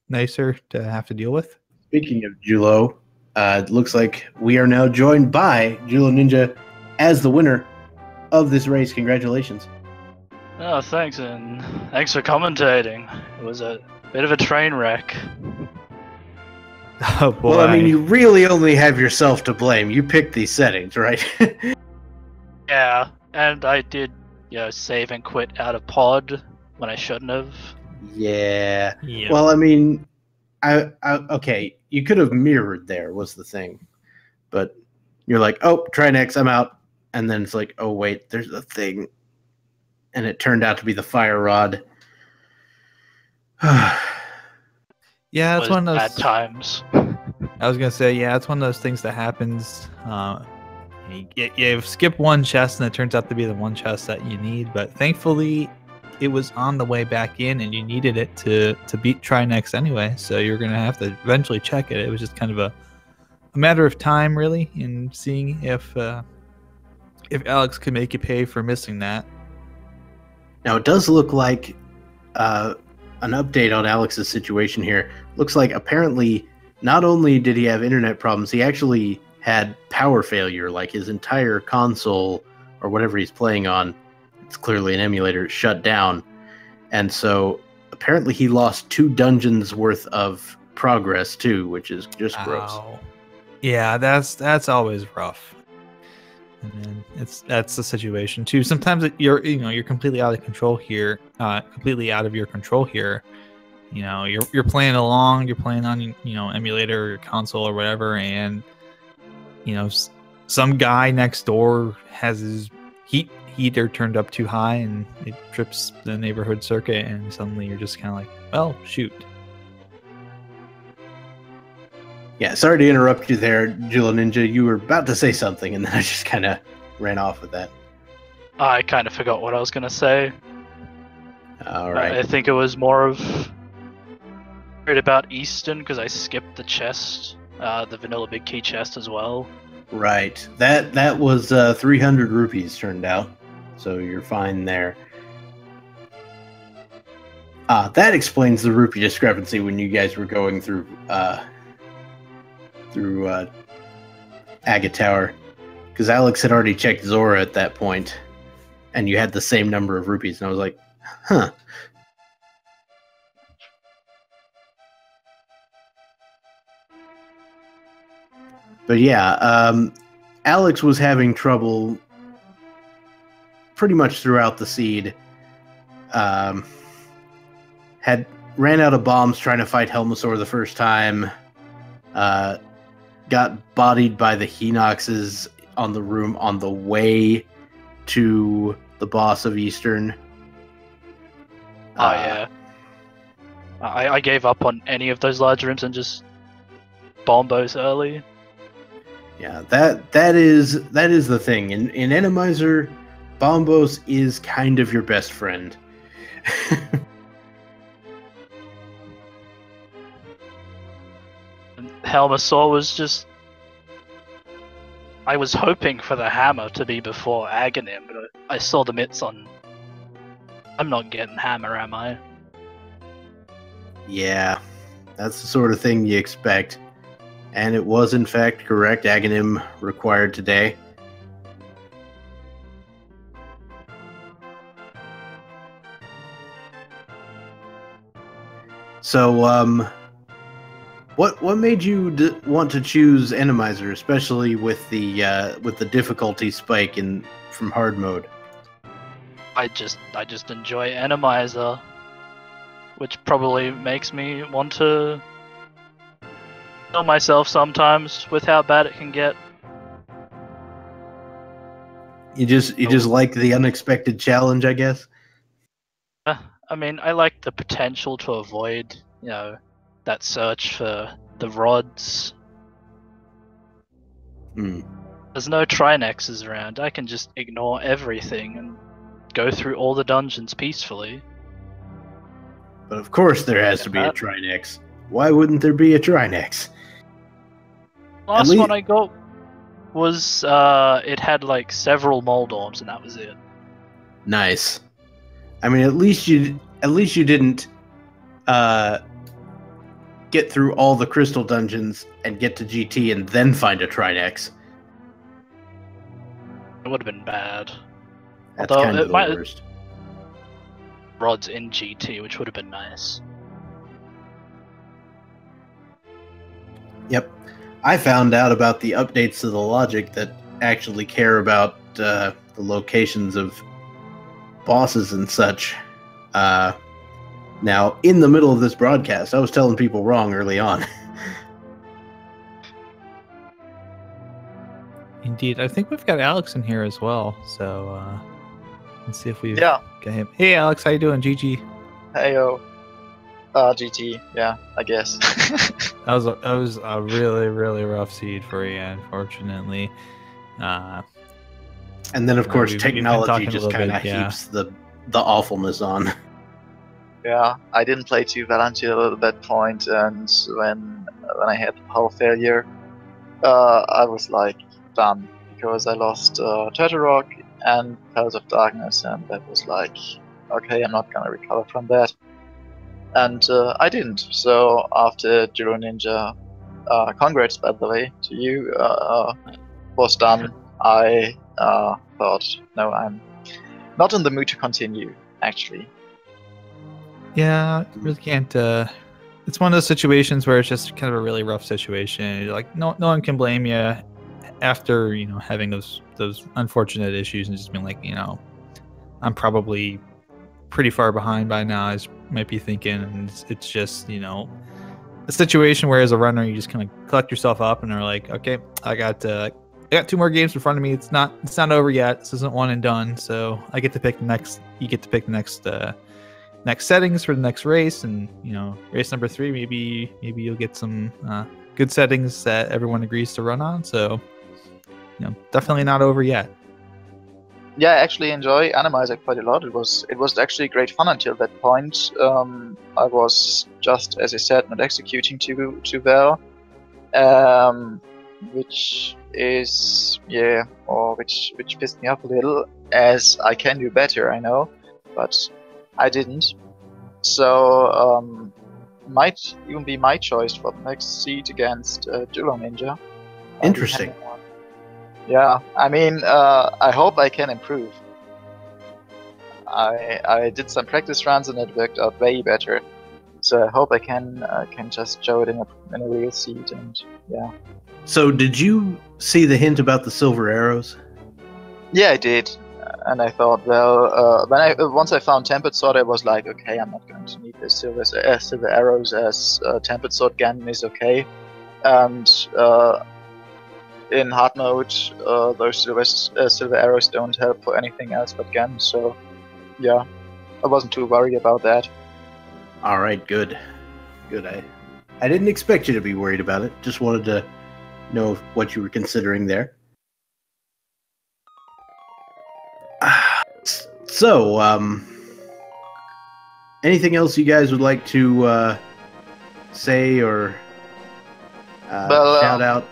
nicer to have to deal with. Speaking of Jullo, it looks like we are now joined by Julloninja as the winner of this race. Congratulations. Oh, thanks, and thanks for commentating. It was a bit of a train wreck. Oh, boy. Well, I mean, you really only have yourself to blame. You picked these settings, right? Yeah, and I did, save and quit out of pod when I shouldn't have. Yeah. Yep. Well, I mean, okay, you could have mirrored there was the thing, but you're like, oh, try next, I'm out, and then it's like, oh wait, there's a thing, and it turned out to be the fire rod. Yeah, it's one of those bad times. I was gonna say, yeah, it's one of those things that happens. You skip one chest, and it turns out to be the one chest that you need. But thankfully, it was on the way back in, and you needed it to beat try next anyway. So you're gonna have to eventually check it. It was just kind of a matter of time, really, in seeing if Alex could make you pay for missing that. Now it does look like an update on Alex's situation here. Looks like apparently not only did he have internet problems, he actually had power failure. Like his entire console or whatever he's playing on, it's clearly an emulator, shut down. And so apparently he lost 2 dungeons worth of progress too, which is just gross. Yeah, that's always rough. And that's the situation too. Sometimes you're completely out of control here, completely out of your control here. You're playing along, you're playing on emulator or your console or whatever, and some guy next door has his heater turned up too high and it trips the neighborhood circuit, and suddenly you're just kind of like, well, shoot. Yeah, sorry to interrupt you there, Julloninja. You were about to say something, and then I just kind of ran off with that. I kind of forgot what I was going to say. All right. I think it was more of worried about Easton because I skipped the chest, the vanilla big key chest as well. Right. That was 300 rupees turned out, so you're fine there. That explains the rupee discrepancy when you guys were going through Agate Tower, because Alex had already checked Zora at that point, and you had the same number of rupees, and I was like, huh. But yeah, Alex was having trouble pretty much throughout the seed. Had ran out of bombs trying to fight Helmasaur the first time. Got bodied by the Henoxes on the room on the way to the boss of Eastern. Yeah. I gave up on any of those large rooms and just bombos early. Yeah, that is the thing. In Randomizer, Bombos is kind of your best friend. Helmasaur was just... I was hoping for the hammer to be before Agahnim, but I saw the mitts on... I'm not getting hammer, am I? Yeah, that's the sort of thing you expect. And it was in fact correct. Agahnim required today. So, what made you want to choose Randomizer, especially with the difficulty spike from hard mode? I just enjoy Randomizer, which probably makes me want to kill myself sometimes with how bad it can get. You just like the unexpected challenge, I guess. I mean, I like the potential to avoid, that search for the rods. There's no Trinexes around. I can just ignore everything and go through all the dungeons peacefully. But of course there has to be a Trinex. Why wouldn't there be a Trinex? Last one I got was it had like several Moldorms and that was it. Nice. I mean, at least you didn't get through all the crystal dungeons and get to GT and then find a Trinex. It would have been bad. That's kind of the worst. Rods in GT, which would have been nice. Yep. I found out about the updates to the logic that actually care about the locations of bosses and such. Now, in the middle of this broadcast, I was telling people wrong early on. Indeed. I think we've got Alex in here as well, so let's see if we've got him. Hey, Alex, how you doing? GG. Heyo. GT, yeah, I guess. That was a really, really rough seed for you, unfortunately. And then, of course, technology just kind of heaps the awfulness on. Yeah, I didn't play too well until that point, and when I had the hull failure, I was like done because I lost Turtle Rock and Palace of Darkness, and that was like, okay, I'm not gonna recover from that. And I didn't. So after Julloninja, congrats by the way to you, was done, I thought, no, I'm not in the mood to continue, actually. Yeah, really can't. It's one of those situations where it's just kind of a really rough situation. Like no one can blame you after having those unfortunate issues and just being like, I'm probably pretty far behind by now. I might be thinking, and it's just a situation where as a runner you just kind of collect yourself up and are like, okay, I got 2 more games in front of me. It's not over yet. This isn't one and done. So I get to pick the next. You get to pick the next settings for the next race, and race number 3, maybe you'll get some good settings that everyone agrees to run on. So definitely not over yet. Yeah, I actually enjoy Randomizer quite a lot. It was actually great fun until that point. I was just, as I said, not executing too well, which is which pissed me off a little, as I can do better, I know, but I didn't. So might even be my choice for the next seed against Julloninja. Interesting. Yeah, I mean, I hope I can improve. I did some practice runs and it worked out way better. So I hope I can just show it in a real seed, and yeah. So did you see the hint about the silver arrows? Yeah, I did. And I thought, well, once I found Tempered Sword, I was like, okay, I'm not going to need the silver arrows, as Tempered Sword Ganon is okay. And in hard mode, those silver arrows don't help for anything else but Ganon. So yeah, I wasn't too worried about that. All right, good. I didn't expect you to be worried about it. Just wanted to know what you were considering there. So, anything else you guys would like to say or shout out?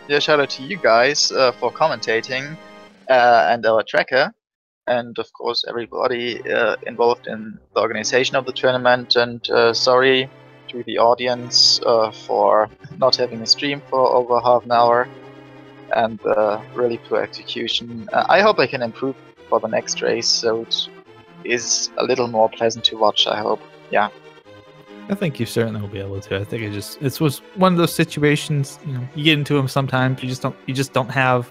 Yeah, shout out to you guys for commentating and our tracker, and of course everybody involved in the organization of the tournament. And sorry to the audience for not having a stream for over half an hour, and really poor execution. I hope I can improve for the next race, so it is a little more pleasant to watch, I hope. Yeah. I think you certainly will be able to. I think it was one of those situations, you get into them sometimes, you just don't have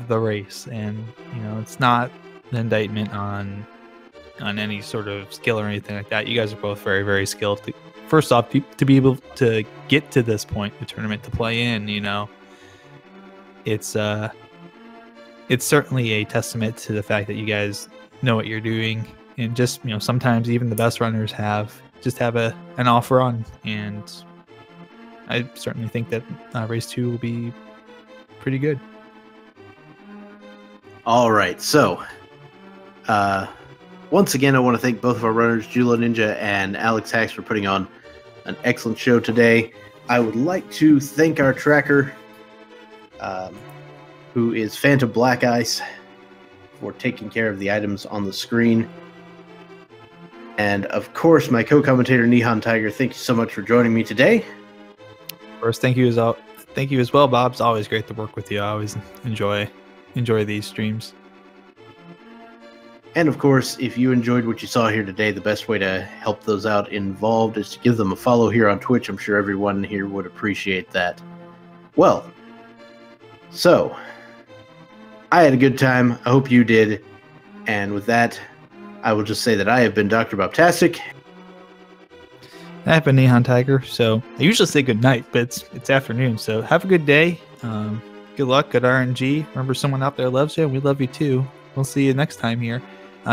the race, and it's not indictment on any sort of skill or anything like that. You guys are both very, very skilled. First off, to be able to get to this point, the tournament to play in, you know, it's certainly a testament to the fact that you guys know what you're doing, and just, you know, sometimes even the best runners have an off run, and I certainly think that race 2 will be pretty good. All right, so once again, I want to thank both of our runners, Julloninja and Alexhax, for putting on an excellent show today. I would like to thank our tracker, who is Phantom Black Ice, for taking care of the items on the screen. And of course, my co-commentator, Neon Tiger, thank you so much for joining me today. First, thank you as well, Bob. It's always great to work with you. I always enjoy these streams. And of course, if you enjoyed what you saw here today, the best way to help those out involved is to give them a follow here on Twitch. I'm sure everyone here would appreciate that. Well, so I had a good time. I hope you did. And with that, I will just say that I have been Dr. Bobtastic. I've been Neon Tiger. So I usually say good night, but it's afternoon. So have a good day. Good luck, good RNG. Remember, someone out there loves you, and we love you too. We'll see you next time here.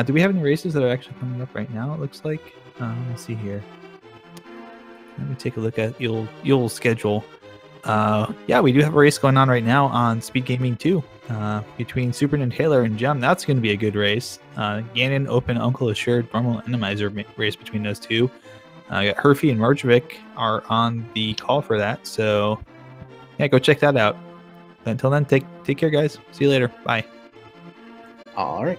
Do we have any races that are actually coming up right now? It looks like. Let's see here. Let me take a look at Yule's schedule. Yeah, we do have a race going on right now on Speed Gaming 2 between Super Nintendo and Gem. That's going to be a good race. Ganon, Open, Uncle Assured, Normal, Randomizer race between those two. Got Herfy and Marjovic are on the call for that. So yeah, go check that out. But until then, take care, guys. See you later. Bye. All right.